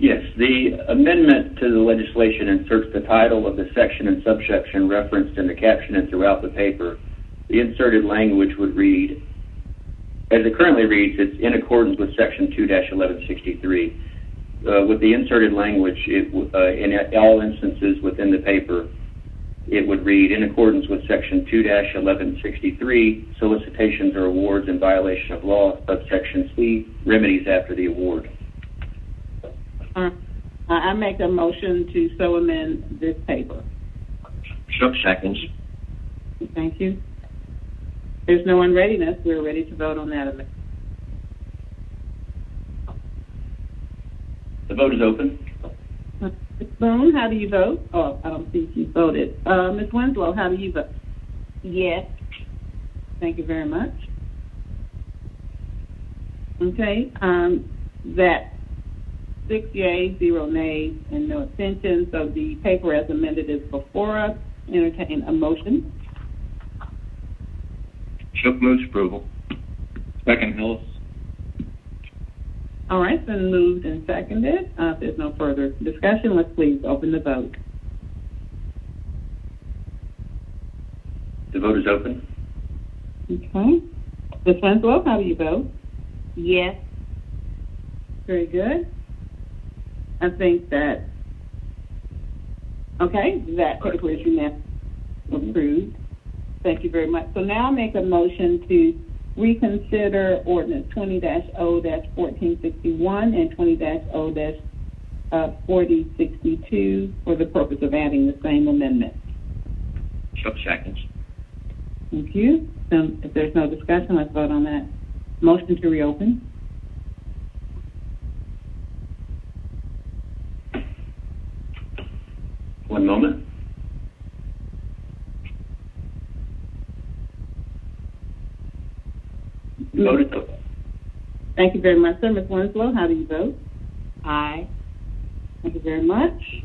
Yes, the amendment to the legislation inserts the title of the section and subsection referenced in the caption and throughout the paper. The inserted language would read, as it currently reads, it's in accordance with Section 2-1163. With the inserted language, in all instances within the paper, it would read, in accordance with Section 2-1163, solicitations or awards in violation of law, subsection C, remedies after the award. I make a motion to so amend this paper. Shook seconds. Thank you. There's no unreadiness. We're ready to vote on that amendment. The vote is open. Ms. Boone, how do you vote? Oh, I don't think you voted. Ms. Winslow, how do you vote? Yes. Thank you very much. Okay, that 6 yeas, 0 nays, and no abstentions. So the paper as amended is before us. Entertain a motion. Shook moves approval. Second, Hillis. All right, it's been moved and seconded. If there's no further discussion, let's please open the vote. The vote is open. Okay. Ms. Winslow, how do you vote? Yes. Very good. I think that, okay, that paper is unanimously approved. Thank you very much. So now I make a motion to reconsider ordinance 20-0-1461 and 20-0-4062 for the purpose of adding the same amendment. Shook seconds. Thank you. So if there's no discussion, let's vote on that. Motion to reopen. One moment. Vote is open. Thank you very much, sir. Ms. Winslow, how do you vote? Aye. Thank you very much.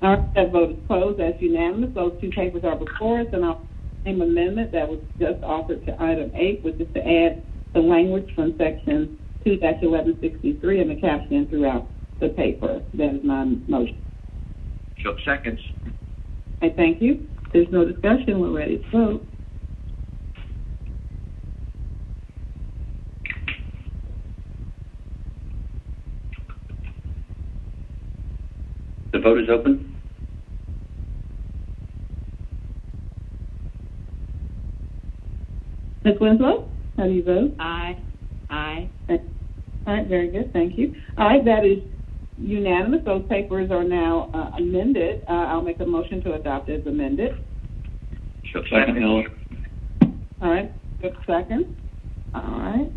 All right, that vote is closed. That's unanimous. Those 2 papers are before us, and I'll same amendment that was just offered to item 8, which is to add the language from section 2-1163 and the caption throughout the paper. That is my motion. Shook seconds. Okay, thank you. There's no discussion. We're ready to vote. The vote is open. Ms. Winslow, how do you vote? Aye. Aye. All right, very good. Thank you. All right, that is unanimous. Those papers are now amended. I'll make a motion to adopt as amended. Shook Second, seconds. Hillis. All right, good second. All right.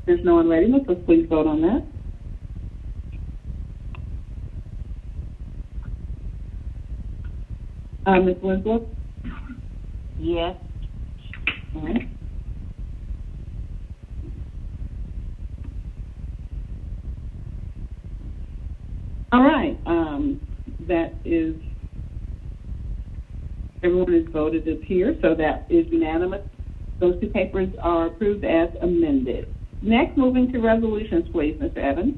There's no one ready. Let's please vote on that. Ms. Winslow? Yes. All right. All right. That is, everyone has voted up here, so that is unanimous. Those two papers are approved as amended. Next, moving to resolutions, please, Mr. Evans.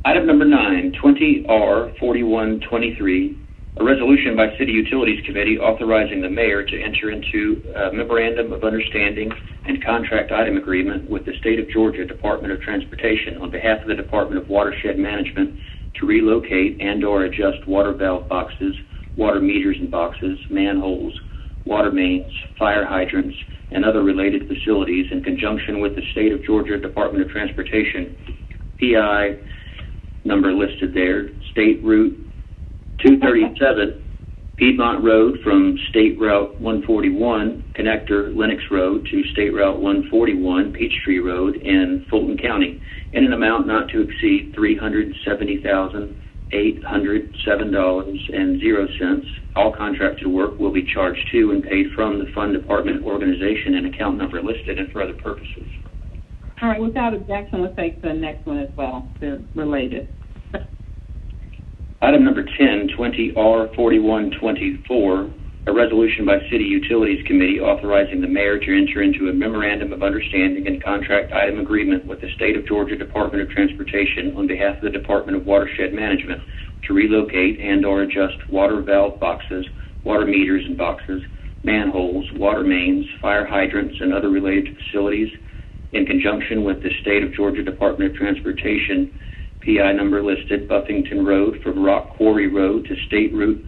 Item number 9, 20R4123, a resolution by City Utilities Committee authorizing the mayor to enter into a memorandum of understanding and contract item agreement with the State of Georgia Department of Transportation on behalf of the Department of Watershed Management to relocate and/or adjust water valve boxes, water meters and boxes, manholes, water mains, fire hydrants, and other related facilities in conjunction with the State of Georgia Department of Transportation, PI number listed there, State Route 237, Piedmont Road from State Route 141, connector Lennox Road to State Route 141, Peachtree Road in Fulton County, in an amount not to exceed $370,807.00. All contracted work will be charged to and paid from the Fund Department organization and account number listed and for other purposes. All right, without objection, let's take the next one as well. They're related. Item number 10, 20R4124, a resolution by City Utilities Committee authorizing the mayor to enter into a memorandum of understanding and contract item agreement with the State of Georgia Department of Transportation on behalf of the Department of Watershed Management to relocate and/or adjust water valve boxes, water meters and boxes, manholes, water mains, fire hydrants, and other related facilities in conjunction with the State of Georgia Department of Transportation, PI number listed, Buffington Road from Rock Quarry Road to State Route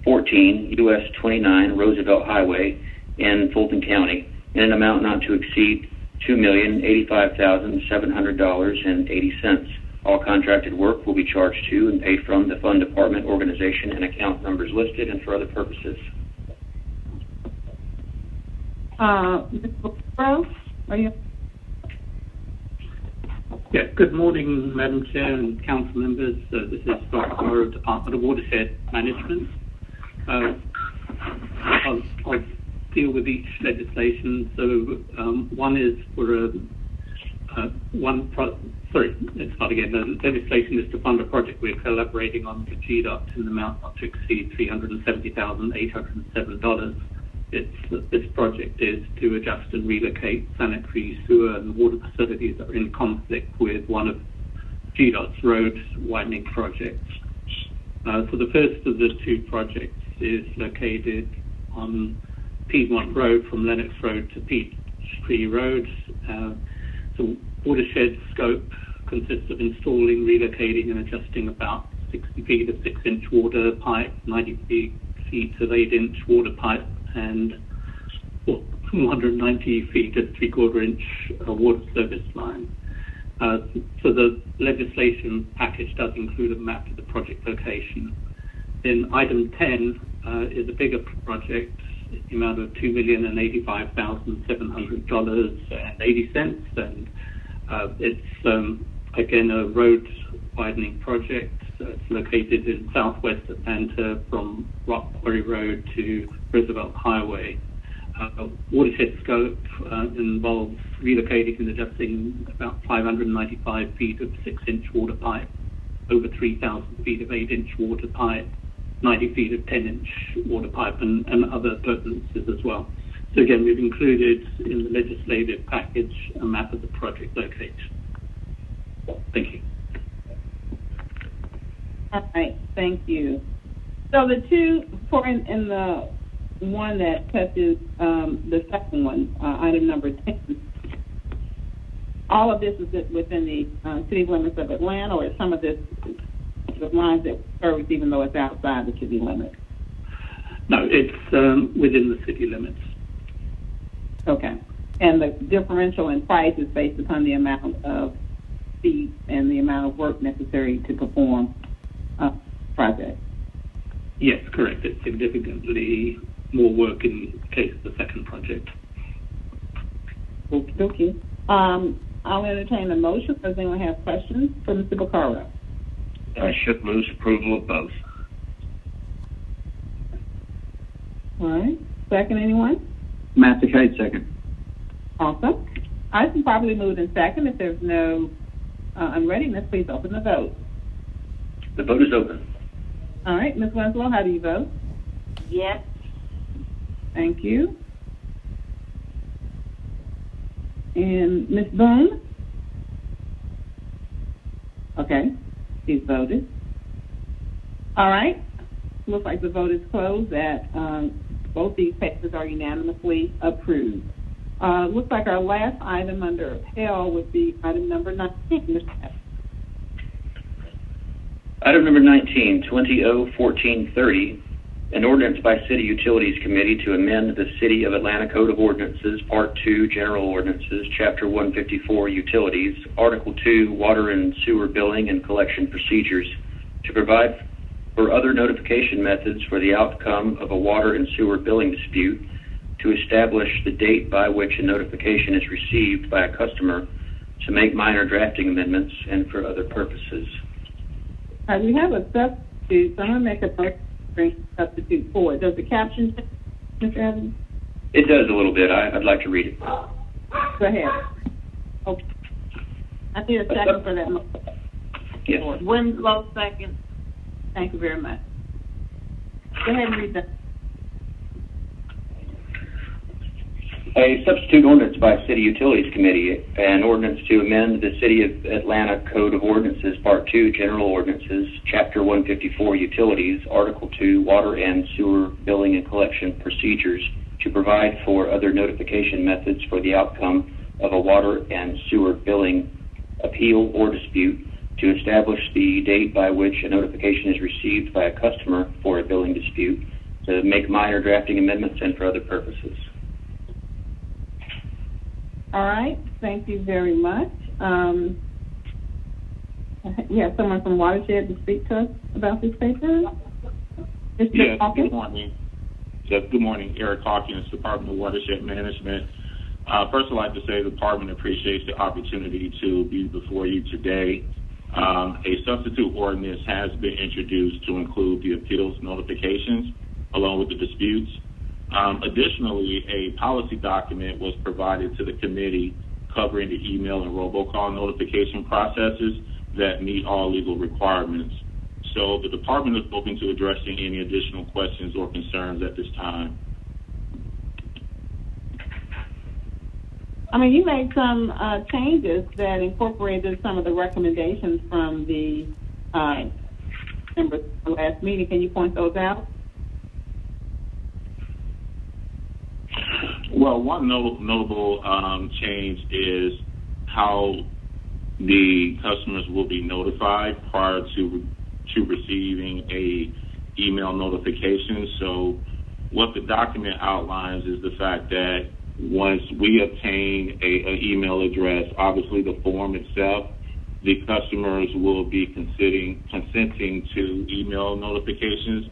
14, US 29, Roosevelt Highway in Fulton County, in an amount not to exceed $2,085,700.80. All contracted work will be charged to and paid from the Fund Department organization and account numbers listed and for other purposes. Ms. Burrow, are you? Yeah, good morning, Madam Chair and council members. This is Rock Quarry, Department of Watershed Management. I'll deal with each legislation. So one is for let's start again. The legislation is to fund a project we're collaborating on with GDOT in the amount not to exceed $370,807. This project is to adjust and relocate sanitary, sewer, and water facilities that are in conflict with one of GDOT's road widening projects. So the first of the two projects is located on Piedmont Road from Lennox Road to Peachtree Road. The watershed scope consists of installing, relocating, and adjusting about 60 feet of 6-inch water pipe, 90 feet of 8-inch water pipe, and 290 feet of 3/4-inch water service line. So the legislation package does include a map of the project location. Then item 10 is a bigger project, the amount of $2,085,700.80, and it's again a road widening project. It's located in southwest Atlanta from Rock Quarry Road to Roosevelt Highway. Watershed scope involves relocating and adjusting about 595 feet of 6-inch water pipe, over 3,000 feet of 8-inch water pipe, 90 feet of 10-inch water pipe and other appurtenances as well. So again, we've included in the legislative package a map of the project location. Thank you. All right, thank you. So the two, in the one that touches the second one, item number 10, all of this is within the city limits of Atlanta, or some of this the lines that service even though it's outside the city limits? No, it's within the city limits. Okay. And the differential in price is based upon the amount of feet and the amount of work necessary to perform project? Yes, correct. It's significantly more work in the case of the second project. Okay. I'll entertain a motion. Does anyone have questions for Mr. Bacaro? Shook moves approval of both. All right. Second, anyone? Masticate, second. Awesome. I can probably move in second. If there's no unreadiness, please open the vote. The vote is open. All right. Ms. Winslow, how do you vote? Yes. Thank you. And Ms. Boone? Okay. She's voted. All right. Looks like the vote is closed. That both these papers are unanimously approved. Looks like our last item under L would be item number 19. Item number 19, 20-01430, an ordinance by City Utilities Committee to amend the City of Atlanta Code of Ordinances, Part 2, General Ordinances, Chapter 154, Utilities, Article 2, Water and Sewer Billing and Collection Procedures, to provide for other notification methods for the outcome of a water and sewer billing dispute, to establish the date by which a notification is received by a customer, to make minor drafting amendments, and for other purposes. We have a substitute, so I'm going to make a motion to bring substitute forward. Does the caption change, Mr. Evans? It does a little bit. I'd like to read it. Go ahead. Okay. I need a second for that motion. Yes. Winslow, second. Thank you very much. Go ahead and read that. A substitute ordinance by City Utilities Committee, an ordinance to amend the City of Atlanta Code of Ordinances, Part 2, General Ordinances, Chapter 154, Utilities, Article 2, Water and Sewer Billing and Collection Procedures, to provide for other notification methods for the outcome of a water and sewer billing appeal or dispute, to establish the date by which a notification is received by a customer for a billing dispute, to make minor drafting amendments, and for other purposes. All right. Thank you very much. We have someone from Watershed to speak to us about this paper. Yes, good morning. Yes, good morning. Eric Hawkins, Department of Watershed Management. First, I'd like to say the department appreciates the opportunity to be before you today. A substitute ordinance has been introduced to include the appeals notifications along with the disputes. Additionally, a policy document was provided to the committee covering the email and robocall notification processes that meet all legal requirements. So the department is open to addressing any additional questions or concerns at this time. I mean, you made some changes that incorporated some of the recommendations from the members of the last meeting. Can you point those out? Well, one notable change is how the customers will be notified prior to receiving a email notification. So what the document outlines is the fact that once we obtain an email address, obviously the form itself, the customers will be consenting to email notifications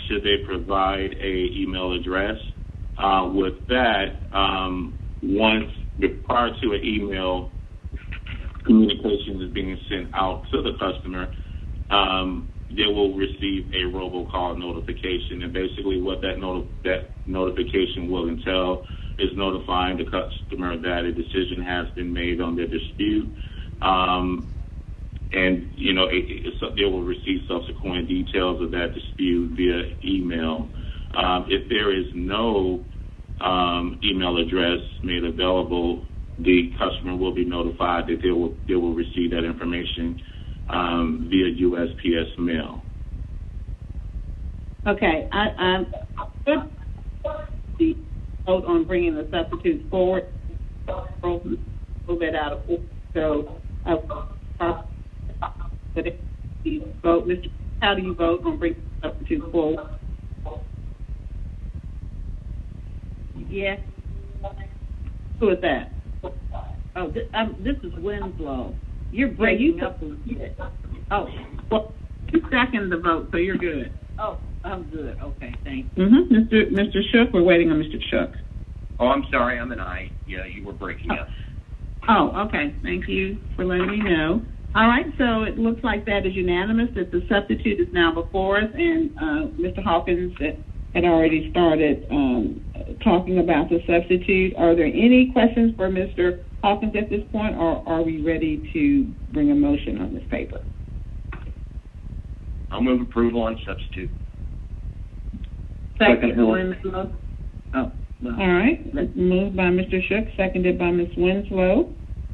should they provide a email address. With that, prior to an email communication is being sent out to the customer, they will receive a robocall notification, and basically what that notification will entail is notifying the customer that a decision has been made on their dispute. and they will receive subsequent details of that dispute via email. If there is no email address made available, the customer will be notified that they will receive that information via USPS mail. Okay, I the vote on bringing the substitutes forward. Move it out of order. So, but if you vote, Mr. How do you vote on bringing the substitutes forward? Yes. Who is that? Oh, this is Winslow. You're breaking up a bit. Oh, well, you second the vote, so you're good. Oh, I'm good. Okay, thanks. Mr. Shook, we're waiting on Mr. Shook. Oh, I'm sorry, I'm an aye. Yeah, you were breaking up. Oh, okay. Thank you for letting me know. All right, so it looks like that is unanimous, that the substitute is now before us, and Mr. Hawkins had already started talking about the substitute. Are there any questions for Mr. Hawkins at this point, or are we ready to bring a motion on this paper? I'll move approval on substitute. Second. Oh, all right. Moved by Mr. Shook, seconded by Ms. Winslow,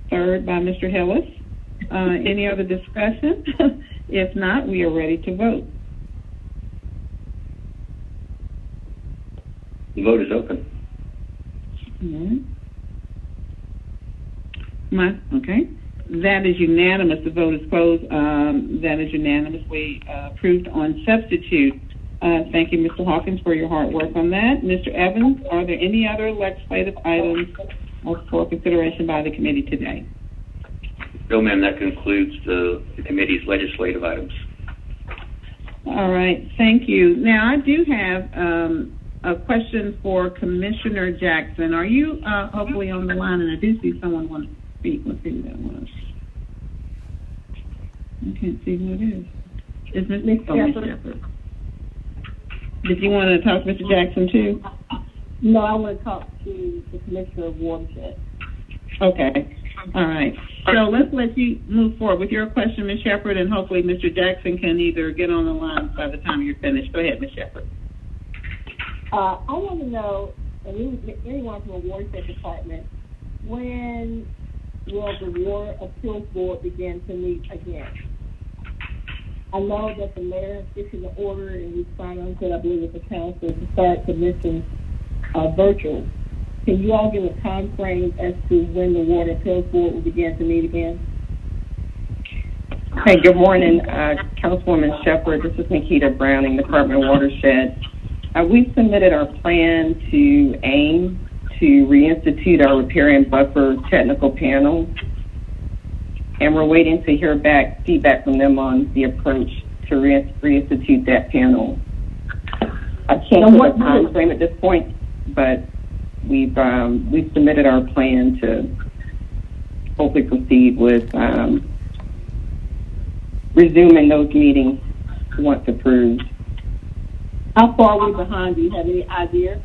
third by Mr. Hillis. Any other discussion? If not, we are ready to vote. The vote is open. Okay. That is unanimous. The vote is closed. That is unanimously approved on substitute. Thank you, Mr. Hawkins, for your hard work on that. Mr. Evans, are there any other legislative items for consideration by the committee today? No, ma'am, that concludes the committee's legislative items. All right, thank you. Now, I do have a question for Commissioner Jackson. Are you hopefully on the line? And I do see someone want to speak. Let's see who that was. I can't see who it is. Is Ms. Shepherd? Did you want to talk to Mr. Jackson too? No, I want to talk to the Commissioner of Watershed. Okay. All right. So let's let you move forward with your question, Ms. Shepherd, and hopefully Mr. Jackson can either get on the line by the time you're finished. Go ahead, Ms. Shepherd. I want to know, and anyone from the Watershed Department, when will the Water Appeals Board begin to meet again? I know that the mayor issued an order and we signed on to it, I believe, with the council to start submissions virtual. Can you all give a time frame as to when the Water Appeals Board will begin to meet again? Hey, good morning, Councilwoman Shepherd. This is Nikita Browning, Department of Watershed. We've submitted our plan to AIM to reinstitute our repair and buffer technical panel, and we're waiting to hear feedback from them on the approach to reinstitute that panel. I can't give a time frame at this point, but we've submitted our plan to hopefully proceed with resuming those meetings once approved. How far are we behind? Do you have any idea?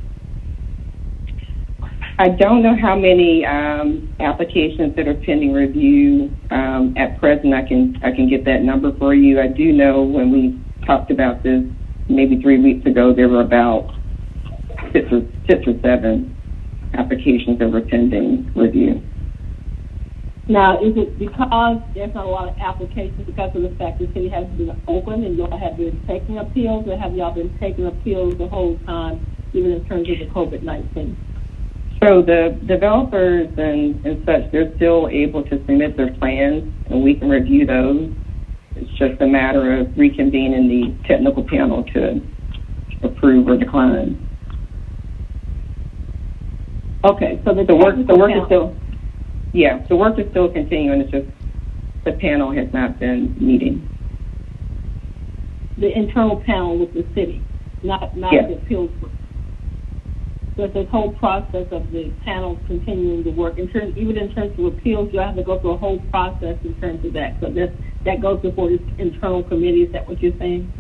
I don't know how many applications that are pending review at present. I can get that number for you. I do know when we talked about this maybe 3 weeks ago, there were about six or seven applications that were pending review. Now, is it because there's not a lot of applications because of the fact the city hasn't been open and y'all have been taking appeals, or have y'all been taking appeals the whole time, even in terms of the COVID-19? So the developers and such, they're still able to submit their plans, and we can review those. It's just a matter of reconvening the technical panel to approve or decline. Okay, so the work is still... Yeah, the work is still continuing. It's just the panel has not been meeting. The internal panel with the city, not yes. The appeals. So this whole process of the panel continuing to work, even in terms of appeals, you have to go through a whole process in terms of that. So that goes before this internal committee. Is that what you're saying?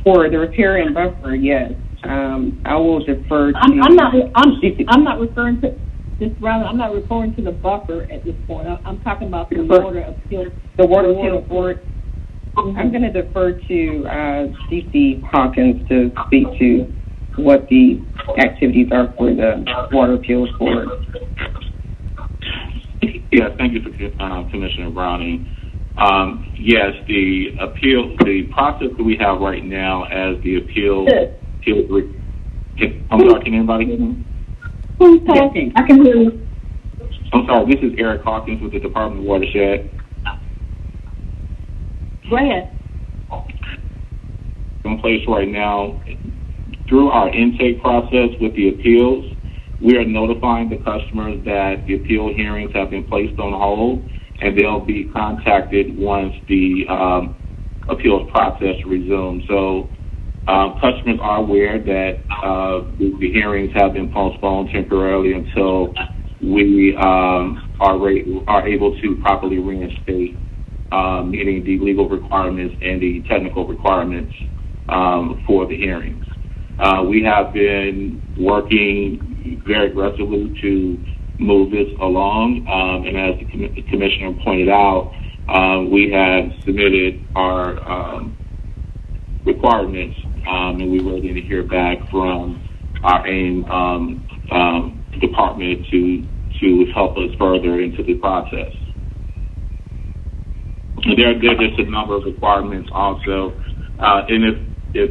For the repair and buffer, yes. I will defer to. I'm not referring to. Just rather, I'm not referring to the buffer at this point. I'm talking about the water appeal. The Water Appeals Board. I'm going to defer to C.C. Hawkins to speak to what the activities are for the Water Appeals Board. Yes, thank you for Commissioner Browning. Yes, the process that we have right now as the I'm sorry, can anybody hear me? Who's talking? I can hear you. I'm sorry, this is Eric Hawkins with the Department of Watershed. Go ahead. In place right now, through our intake process with the appeals, we are notifying the customers that the appeal hearings have been placed on hold, and they'll be contacted once the appeals process resumes. So customers are aware that the hearings have been postponed temporarily until we are able to properly reinstate, meeting the legal requirements and the technical requirements for the hearings. We have been working very aggressively to move this along, and as the Commissioner pointed out, we have submitted our requirements, and we're waiting to hear back from our AIM department to help us further into the process. There are just a number of requirements also, and if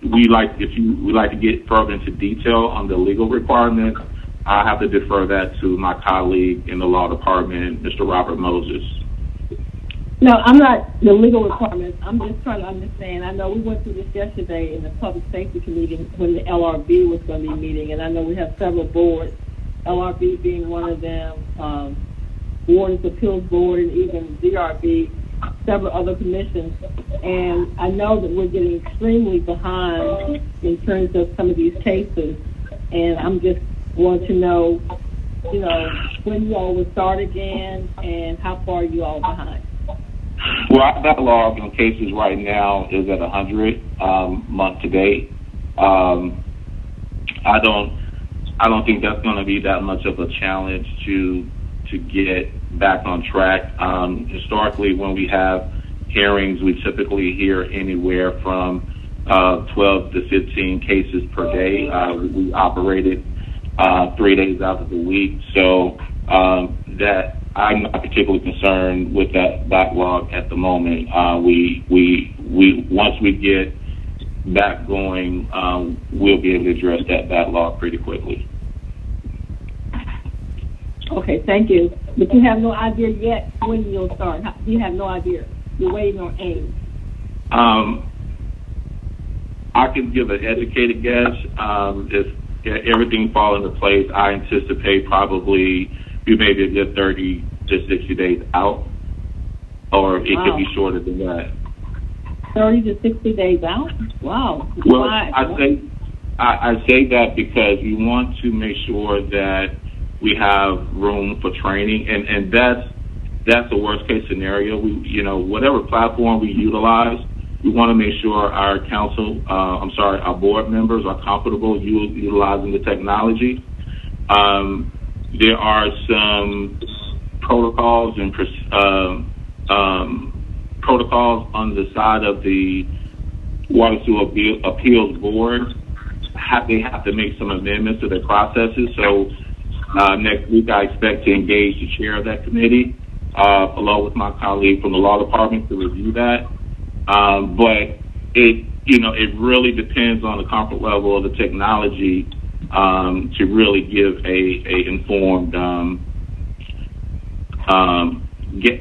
you would like to get further into detail on the legal requirements, I have to defer that to my colleague in the law department, Mr. Robert Moses. No, I'm not the legal requirements. I'm just trying to understand. I know we went through this yesterday in the Public Safety Committee when the LRB was going to be meeting, and I know we have several boards, LRB being one of them, Water Appeals Board, and even DRB, several other commissions. And I know that we're getting extremely behind in terms of some of these cases, and I'm just want to know, when you all will start again and how far you all behind. Well, our backlog on cases right now is at 100 month to date. I don't think that's going to be that much of a challenge to get back on track. Historically, when we have hearings, we typically hear anywhere from 12 to 15 cases per day. We operated 3 days out of the week, so that I'm not particularly concerned with that backlog at the moment. We once we get back going, we'll be able to address that backlog pretty quickly. Okay, thank you. But you have no idea yet when you'll start. You have no idea. You're waiting on AIM. I can give an educated guess. If everything falls into place, I anticipate probably we may be a good 30 to 60 days out, or it could be shorter than that. 30 to 60 days out? Wow. Well, I say that because we want to make sure that we have room for training, and that's the worst case scenario. Whatever platform we utilize, we want to make sure our our board members are comfortable utilizing the technology. There are some protocols and protocols on the side of the Water Sewer Appeals Board. They have to make some amendments to their processes. So next week, I expect to engage the chair of that committee, along with my colleague from the law department, to review that. But it really depends on the comfort level of the technology to really give a informed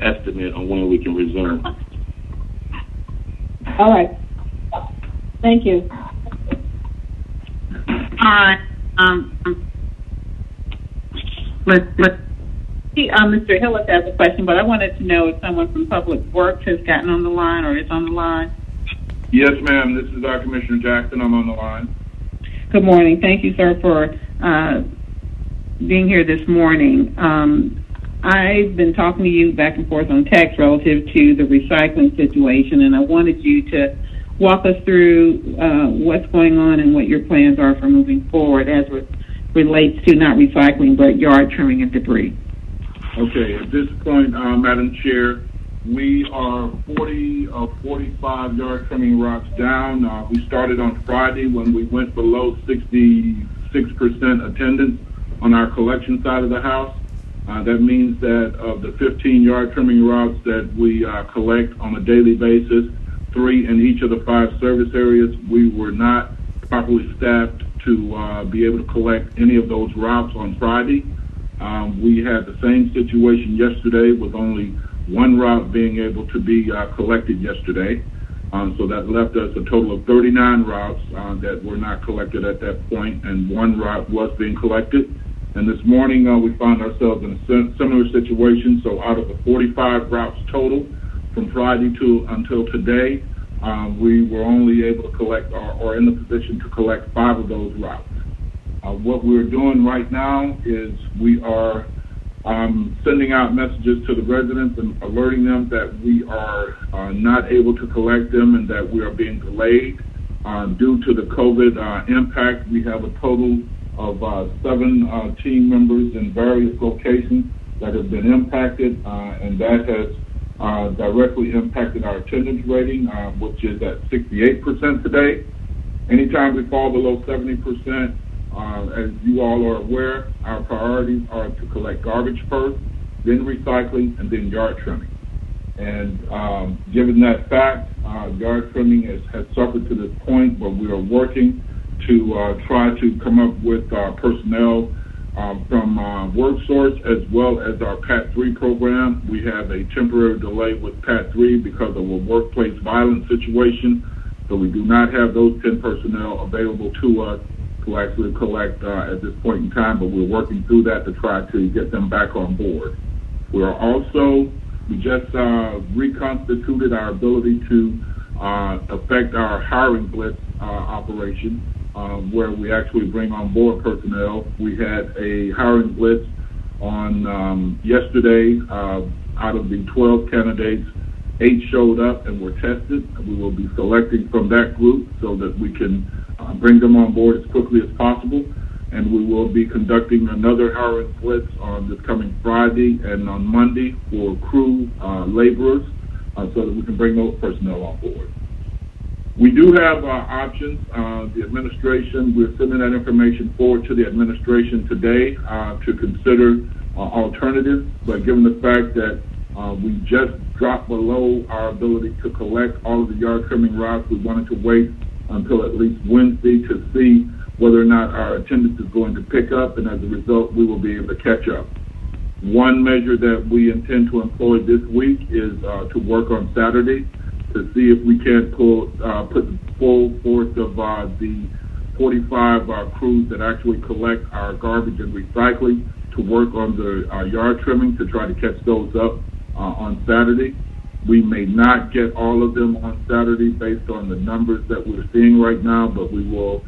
estimate on when we can resume. All right. Thank you. All right. Mr. Hillis has a question, but I wanted to know if someone from Public Works has gotten on the line or is on the line. Yes, ma'am. This is our Commissioner Jackson. I'm on the line. Good morning. Thank you, sir, for being here this morning. I've been talking to you back and forth on text relative to the recycling situation, and I wanted you to walk us through what's going on and what your plans are for moving forward as relates to not recycling, but yard trimming and debris. Okay, at this point, Madam Chair, we are 40 of 45 yard trimming routes down. We started on Friday when we went below 66% attendance on our collection side of the house. That means that of the 15 yard trimming routes that we collect on a daily basis, 3 in each of the 5 service areas, we were not properly staffed to be able to collect any of those routes on Friday. We had the same situation yesterday with only 1 route being able to be collected yesterday. So that left us a total of 39 routes that were not collected at that point, and 1 route was being collected. And this morning we found ourselves in a similar situation. So out of the 45 routes total from Friday until today, we were only able to collect or in the position to collect 5 of those routes. What we're doing right now is we are sending out messages to the residents and alerting them that we are not able to collect them and that we are being delayed due to the COVID impact. We have a total of 7 team members in various locations that have been impacted, and that has directly impacted our attendance rating, which is at 68% today. Anytime we fall below 70%, as you all are aware, our priorities are to collect garbage first, then recycling, and then yard trimming. And given that fact, yard trimming has suffered to this point, but we are working to try to come up with personnel from WorkSource as well as our PAT 3 program. We have a temporary delay with PAT 3 because of a workplace violence situation, so we do not have those 10 personnel available to us to actually collect at this point in time, but we're working through that to try to get them back on board. We just reconstituted our ability to affect our hiring blitz operation, where we actually bring on board personnel. We had a hiring blitz on yesterday. Out of the 12 candidates, 8 showed up and were tested. We will be selecting from that group so that we can bring them on board as quickly as possible. And we will be conducting another hiring blitz on this coming Friday and on Monday for crew laborers so that we can bring those personnel on board. We do have options. The administration, we're sending that information forward to the administration today to consider alternatives, but given the fact that we just dropped below our ability to collect all of the yard trimming routes, we wanted to wait until at least Wednesday to see whether or not our attendance is going to pick up, and as a result, we will be able to catch up. One measure that we intend to employ this week is to work on Saturday to see if we can't put the full force of the 45 crews that actually collect our garbage and recycling to work on the yard trimming to try to catch those up on Saturday. We may not get all of them on Saturday based on the numbers that we're seeing right now, but we will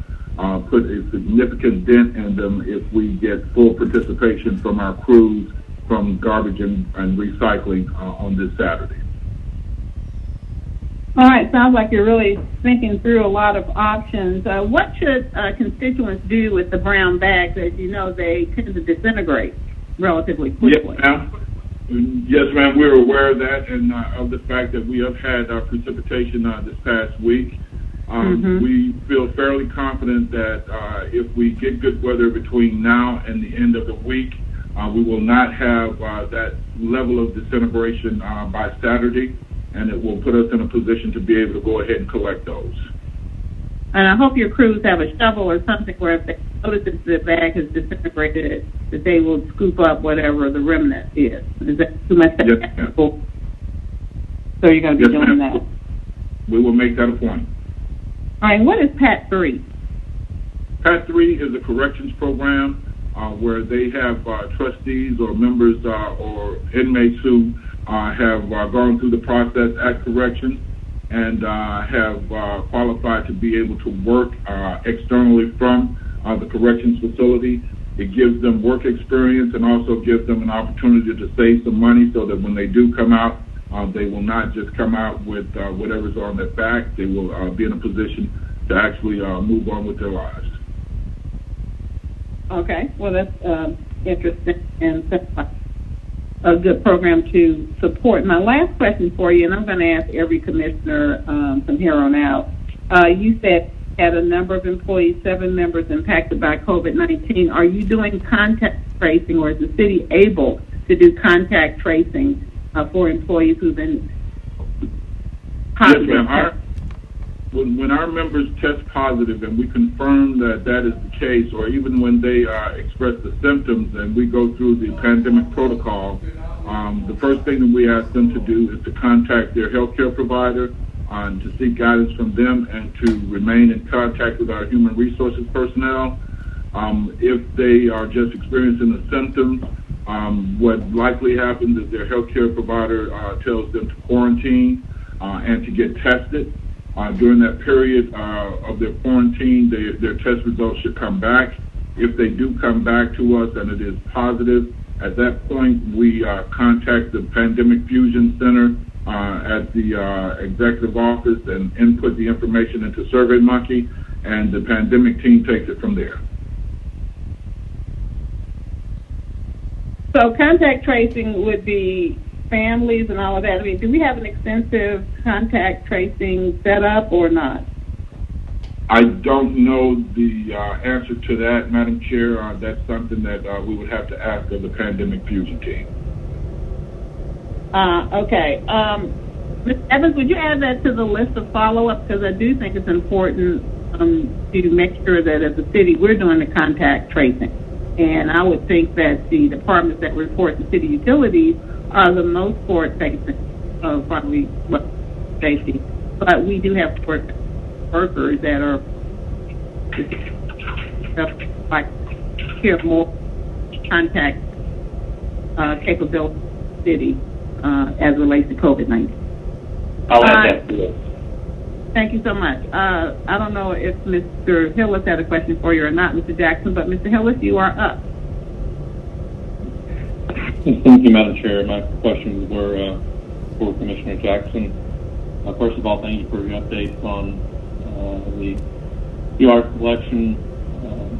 put a significant dent in them if we get full participation from our crews from garbage and recycling on this Saturday. All right, sounds like you're really thinking through a lot of options. What should constituents do with the brown bags? As you know, they tend to disintegrate relatively quickly. Yes, ma'am, we're aware of that and of the fact that we have had precipitation this past week. We feel fairly confident that if we get good weather between now and the end of the week, we will not have that level of disintegration by Saturday, and it will put us in a position to be able to go ahead and collect those. And I hope your crews have a shovel or something where if they notice that the bag has disintegrated, that they will scoop up whatever the remnant is. Is that too much? Yes, ma'am. So you're going to be doing that? We will make that a point. All right, what is PAT 3? PAT 3 is a corrections program where they have trustees or members or inmates who have gone through the process at corrections and have qualified to be able to work externally from the corrections facility. It gives them work experience and also gives them an opportunity to save some money so that when they do come out, they will not just come out with whatever's on their back. They will be in a position to actually move on with their lives. Okay, well, that's interesting and a good program to support. My last question for you, and I'm going to ask every commissioner from here on out. You said had a number of employees, 7 members impacted by COVID-19. Are you doing contact tracing, or is the city able to do contact tracing for employees who've been positive? Yes, ma'am. When our members test positive and we confirm that that is the case, or even when they express the symptoms and we go through the pandemic protocol, the first thing that we ask them to do is to contact their healthcare provider to seek guidance from them and to remain in contact with our human resources personnel. If they are just experiencing the symptoms, what likely happens is their healthcare provider tells them to quarantine and to get tested. During that period of their quarantine, their test results should come back. If they do come back to us and it is positive, at that point we contact the Pandemic Fusion Center at the executive office and input the information into SurveyMonkey, and the pandemic team takes it from there. So contact tracing would be families and all of that. I mean, do we have an extensive contact tracing set up or not? I don't know the answer to that, Madam Chair. That's something that we would have to ask of the Pandemic Fusion team. Okay. Ms. Evans, would you add that to the list of follow-up? Because I do think it's important to make sure that as a city we're doing the contact tracing. And I would think that the departments that report to city utilities are the most forward-facing of probably safety. But we do have workers that are like here more contact capability in the city as relates to COVID-19. I'll add that to it. Thank you so much. I don't know if Mr. Hillis had a question for you or not, Mr. Jackson, but Mr. Hillis, you are up. Thank you, Madam Chair. My questions were for Commissioner Jackson. First of all, thank you for your updates on the QR collection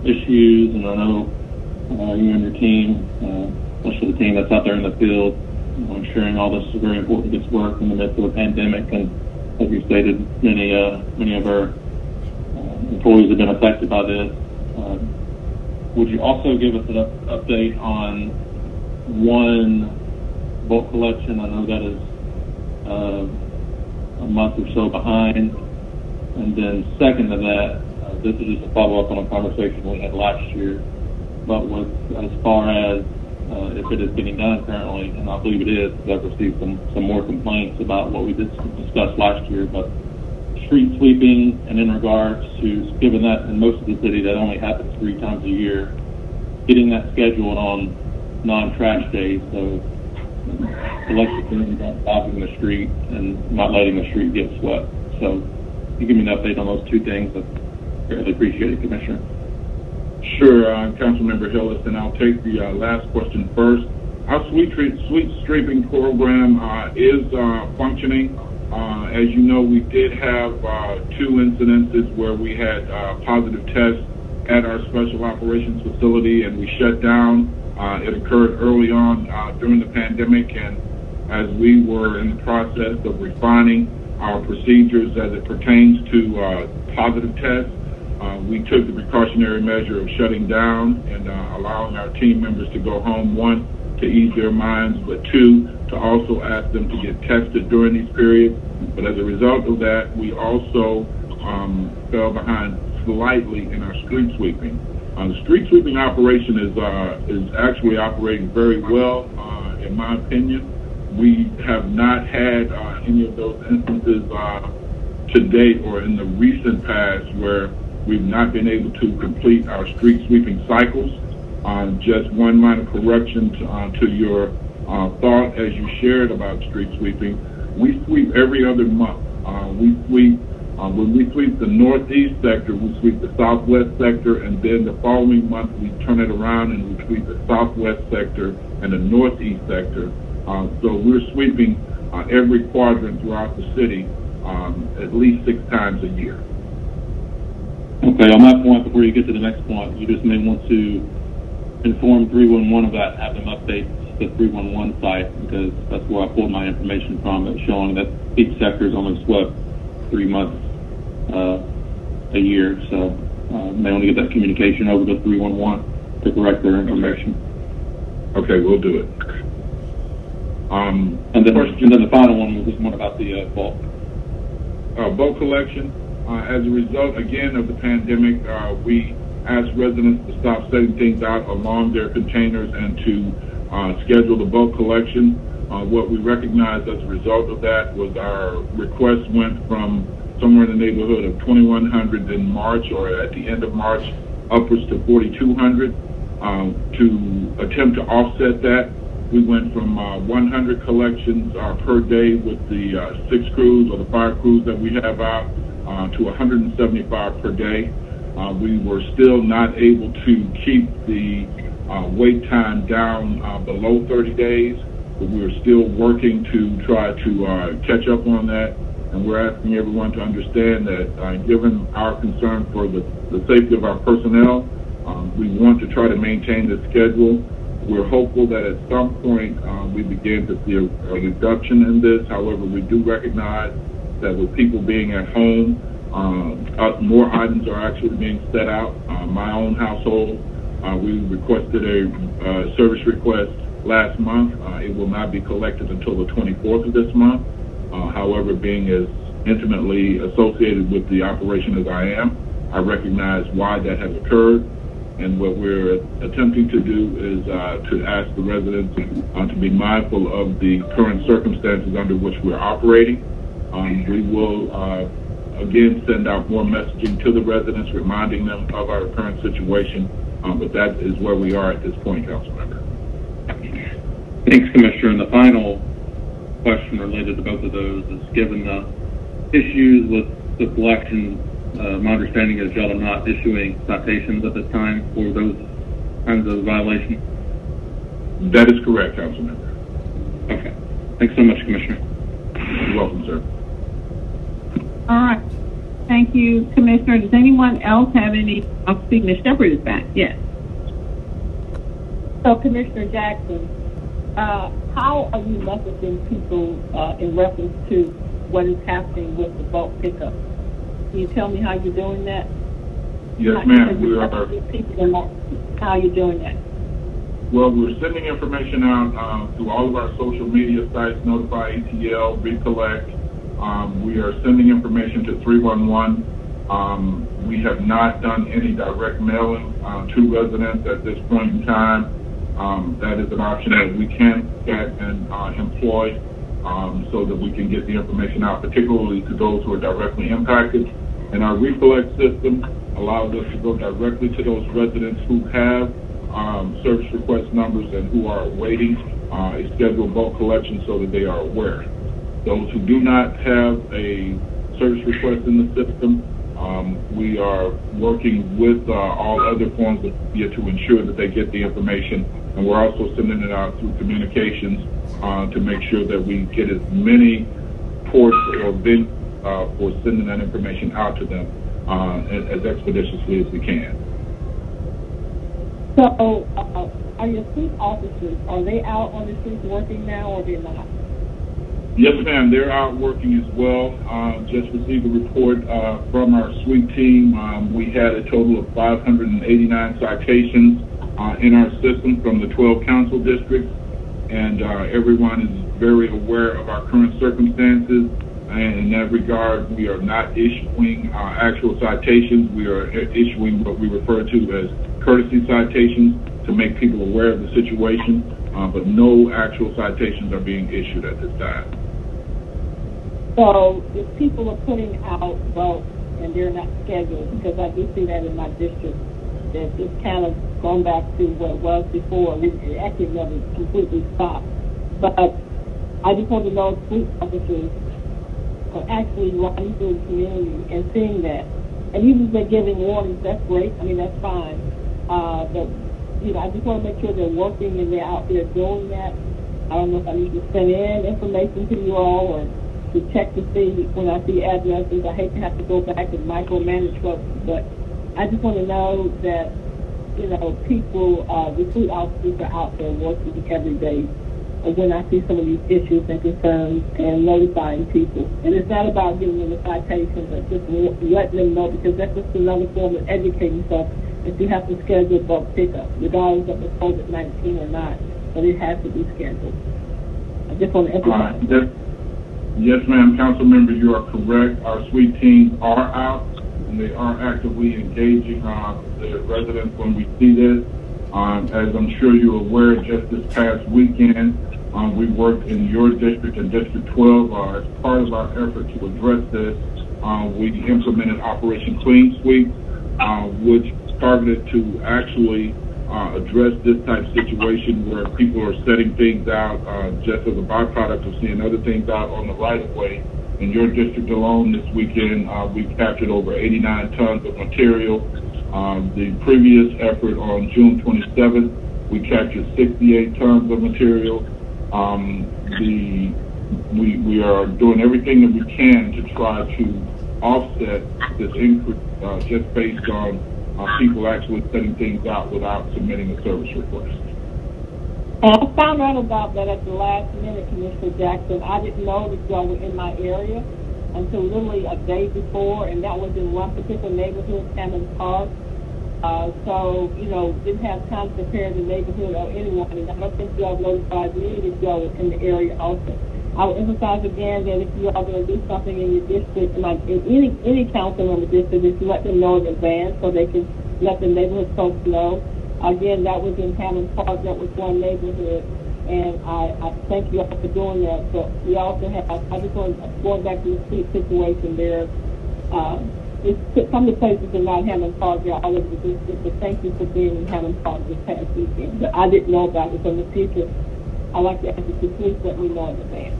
issues, and I know you and your team, especially the team that's out there in the field, ensuring all this is very important, this work in the midst of a pandemic. And as you stated, many of our employees have been affected by this. Would you also give us an update on one bulk collection? I know that is a month or so behind. And then second to that, this is just a follow-up on a conversation we had last year, but with as far as if it is getting done currently, and I believe it is, because I've received some more complaints about what we discussed last year, but street sweeping, and in regards to, given that in most of the city that only happens 3 times a year, getting that scheduled on non-trash days, so collecting things, not blocking the street and not letting the street get swept. So can you give me an update on those 2 things? I'd really appreciate it, Commissioner. Sure, Councilmember Hillis, and I'll take the last question first. Our street sweeping program is functioning. As you know, we did have 2 incidences where we had positive tests at our special operations facility, and we shut down. It occurred early on during the pandemic, and as we were in the process of refining our procedures as it pertains to positive tests, we took the precautionary measure of shutting down and allowing our team members to go home, 1, to ease their minds, but 2, to also ask them to get tested during these periods. But as a result of that, we also fell behind slightly in our street sweeping. The street sweeping operation is actually operating very well, in my opinion. We have not had any of those instances to date or in the recent past where we've not been able to complete our street sweeping cycles. Just one minor correction to your thought as you shared about street sweeping. We sweep every other month. When we sweep the northeast sector, we sweep the southwest sector, and then the following month we turn it around and we sweep the southwest sector and the northeast sector. So we're sweeping every quadrant throughout the city at least 6 times a year. Okay, on that point, before you get to the next point, you just may want to inform 311 of that and have them update the 311 site, because that's where I pulled my information from. It's showing that each sector is only swept 3 months a year, so they want to get that communication over to 311 to correct their information. Okay, we'll do it. And then the final one was just one about the bulk. Bulk collection. As a result, again, of the pandemic, we asked residents to stop setting things out along their containers and to schedule the bulk collection. What we recognized as a result of that was our request went from somewhere in the neighborhood of 2,100 in March, or at the end of March, upwards to 4,200. To attempt to offset that, we went from 100 collections per day with the 6 crews or the 5 crews that we have out to 175 per day. We were still not able to keep the wait time down below 30 days, but we are still working to try to catch up on that. And we're asking everyone to understand that given our concern for the safety of our personnel, we want to try to maintain the schedule. We're hopeful that at some point we begin to see a reduction in this. However, we do recognize that with people being at home, more items are actually being set out. My own household, we requested a service request last month. It will not be collected until the 24th of this month. However, being as intimately associated with the operation as I am, I recognize why that has occurred. And what we're attempting to do is to ask the residents to be mindful of the current circumstances under which we're operating. We will, again, send out more messaging to the residents, reminding them of our current situation. But that is where we are at this point, Councilmember. Thanks, Commissioner. And the final question related to both of those is, given the issues with the collection, my understanding is y'all are not issuing citations at this time for those kinds of violations? That is correct, Councilmember. Okay. Thanks so much, Commissioner. You're welcome, sir. All right. Thank you, Commissioner. Does anyone else have any? I'll speak. Ms. Shepherd is back. Yes. So, Commissioner Jackson, how are you messaging people in reference to what is happening with the bulk pickup? Can you tell me how you're doing that? Yes, ma'am. We are. How are you doing that? Well, we're sending information out through all of our social media sites, Notify ATL, Recollect. We are sending information to 311. We have not done any direct mailing to residents at this point in time. That is an option that we can get and employ so that we can get the information out, particularly to those who are directly impacted. And our Recollect system allows us to go directly to those residents who have service request numbers and who are awaiting a scheduled bulk collection so that they are aware. Those who do not have a service request in the system, we are working with all other forms of media to ensure that they get the information. And we're also sending it out through communications to make sure that we get as many ports or venues for sending that information out to them as expeditiously as we can. So, are your police officers, are they out on the streets working now, or they're not? Yes, ma'am. They're out working as well. Just received a report from our SWEET team. We had a total of 589 citations in our system from the 12 council districts, and everyone is very aware of our current circumstances. And in that regard, we are not issuing actual citations. We are issuing what we refer to as courtesy citations to make people aware of the situation, but no actual citations are being issued at this time. So if people are putting out votes and they're not scheduled, because I do see that in my district, that it's kind of gone back to what it was before. We actually never completely stopped. But I just want to know if police officers are actually running through the community and seeing that. And even if they're giving warnings, that's great. I mean, that's fine. But, you know, I just want to make sure they're working and they're out there doing that. I don't know if I need to send in information to you all or to check to see when I see addresses. I hate to have to go back and micromanage folks, but I just want to know that, you know, people, the food officers are out there working every day when I see some of these issues and concerns and notifying people. And it's not about giving them a citation, but just letting them know, because that's just another form of educating yourself if you have to schedule bulk pickup, regardless of the COVID-19 or not, but it has to be scheduled. I just want to emphasize. Yes, ma'am. Council members, you are correct. Our sweep teams are out, and they are actively engaging the residents when we see this. As I'm sure you're aware, just this past weekend, we worked in your district and District 12. As part of our effort to address this, we implemented Operation Clean Sweep, which targeted to actually address this type of situation where people are setting things out just as a byproduct of seeing other things out on the right-of-way. In your district alone this weekend, we've captured over 89 tons of material. The previous effort on June 27th, we captured 68 tons of material. We are doing everything that we can to try to offset this increase just based on people actually setting things out without submitting a service request. And I found out about that at the last minute, Commissioner Jackson. I didn't know that y'all were in my area until literally a day before, and that was in one particular neighborhood, Hammond Park. So, you know, didn't have time to prepare the neighborhood or anyone, and I don't think y'all notified me that y'all were in the area also. I would emphasize again that if you are going to do something in your district, like in any council member district, is to let them know in advance so they can let the neighborhood folks know. Again, that was in Hammond Park. That was one neighborhood, and I thank you all for doing that. But we also have, I just want to go back to the street situation there. Some of the places are not Hammond Park, they're all over the district, but thank you for being in Hammond Park this past weekend. But I didn't know about it, so in the future, I'd like to ask you to please let me know in advance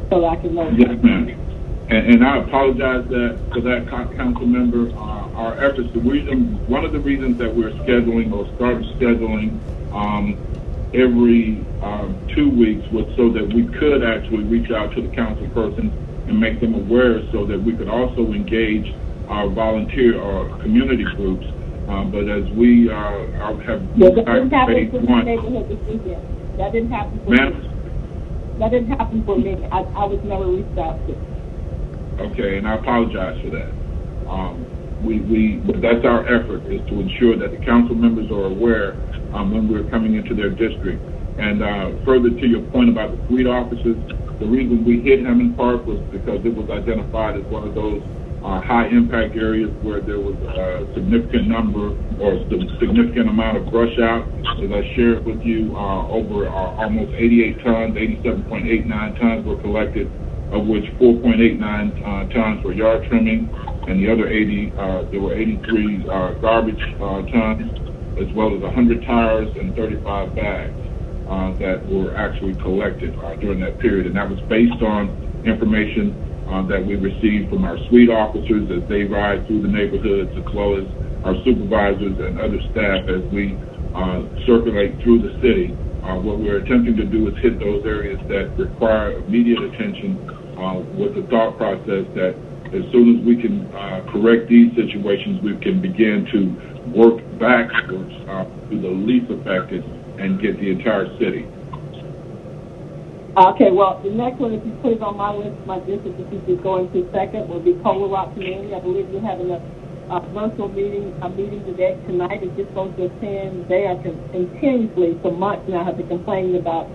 so that I can know. Yes, ma'am. And I apologize for that, council member. Our efforts, one of the reasons that we're scheduling or started scheduling every 2 weeks was so that we could actually reach out to the council persons and make them aware so that we could also engage our volunteer or community groups. But as we have phase one. That didn't happen for me. That didn't happen for me. I was never reached out to. Okay, and I apologize for that. But that's our effort, is to ensure that the council members are aware when we're coming into their district. And further to your point about the fleet officers, the reason we hit Hammond Park was because it was identified as one of those high impact areas where there was a significant number or significant amount of brush out. As I shared with you, over almost 88 tons, 87.89 tons were collected, of which 4.89 tons were yard trimming, and the other 80, there were 83 garbage tons, as well as 100 tires and 35 bags that were actually collected during that period. And that was based on information that we received from our suite officers as they ride through the neighborhoods, as well as our supervisors and other staff as we circulate through the city. What we're attempting to do is hit those areas that require immediate attention with the thought process that as soon as we can correct these situations, we can begin to work backwards to the least affected and get the entire city. Okay, well, the next one, if you put it on my list, my district that you going to second will be Polo Rock Community. I believe you're having a virtual meeting, today, tonight. If you're supposed to attend, they are continuously, for months now, have been complaining about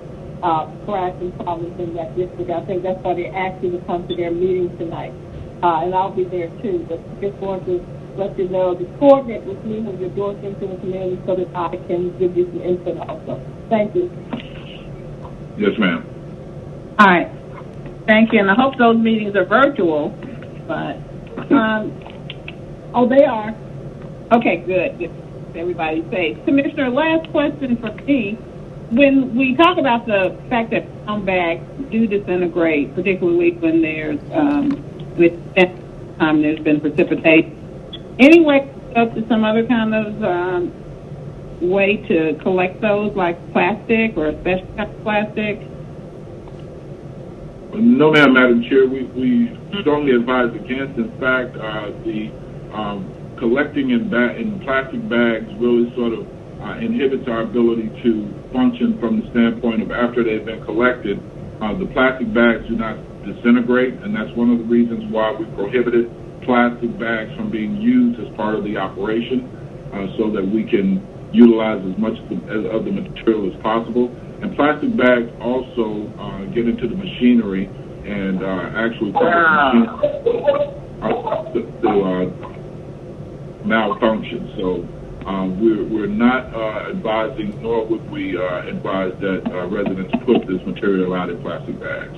crash and problems in that district. I think that's why they asked you to come to their meeting tonight. And I'll be there too, but just want to let you know to coordinate with me when you're doing things in the community so that I can give you some input also. Thank you. Yes, ma'am. All right. Thank you. And I hope those meetings are virtual, but, oh, they are. Okay, good. Everybody's safe. Commissioner, last question for me. When we talk about the fact that brown bags do disintegrate, particularly when there's there's been precipitation, any way up to some other kind of way to collect those, like plastic or a special kind of plastic? No, ma'am, Madam Chair. We strongly advise against. In fact, the collecting in plastic bags really sort of inhibits our ability to function from the standpoint of after they've been collected. The plastic bags do not disintegrate, and that's one of the reasons why we prohibited plastic bags from being used as part of the operation, so that we can utilize as much of the material as possible. And plastic bags also get into the machinery and actually cause the machine to malfunction. So we're not advising, nor would we advise that residents put this material out in plastic bags.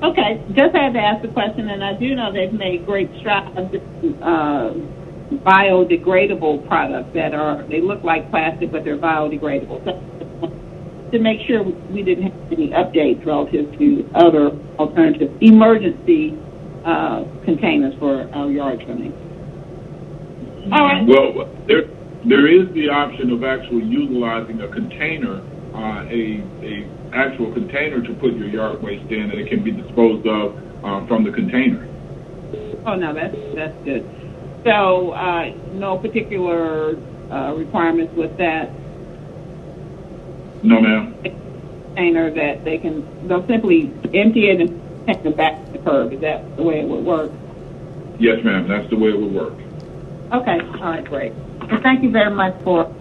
Okay, just had to ask the question, and I do know they've made great strides in biodegradable products they look like plastic, but they're biodegradable. So, to make sure we didn't have any updates relative to other alternative emergency containers for our yard trimming. All right. Well, there is the option of actually utilizing a container, a actual container to put your yard waste in, and it can be disposed of from the container. Oh, no, that's good. So, no particular requirements with that? No, ma'am. Container that they'll simply empty it and take it back to the curb. Is that the way it would work? Yes, ma'am. That's the way it would work. Okay. All right. Great. Well, thank you very much for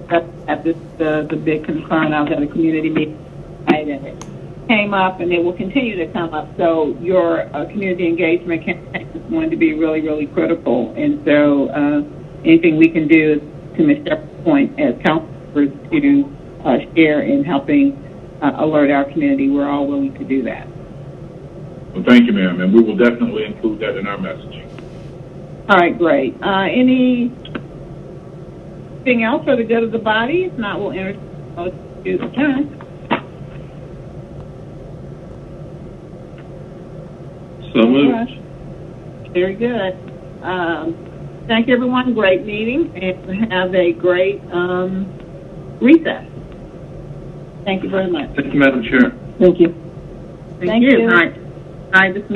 the big concern. I was at a community meeting and it came up, and it will continue to come up. So your community engagement campaign is going to be really, really critical. And so anything we can do, to Ms. Shepherd's point, as councilors to share in helping alert our community, we're all willing to do that. Well, thank you, ma'am, and we will definitely include that in our messaging. All right, great. Anything else for the good of the body? If not, we'll entertain to adjourn. So moved. Very good. Thank you, everyone. Great meeting, and have a great recess. Thank you very much. Thank you, Madam Chair. Thank you. Thank you. All right. This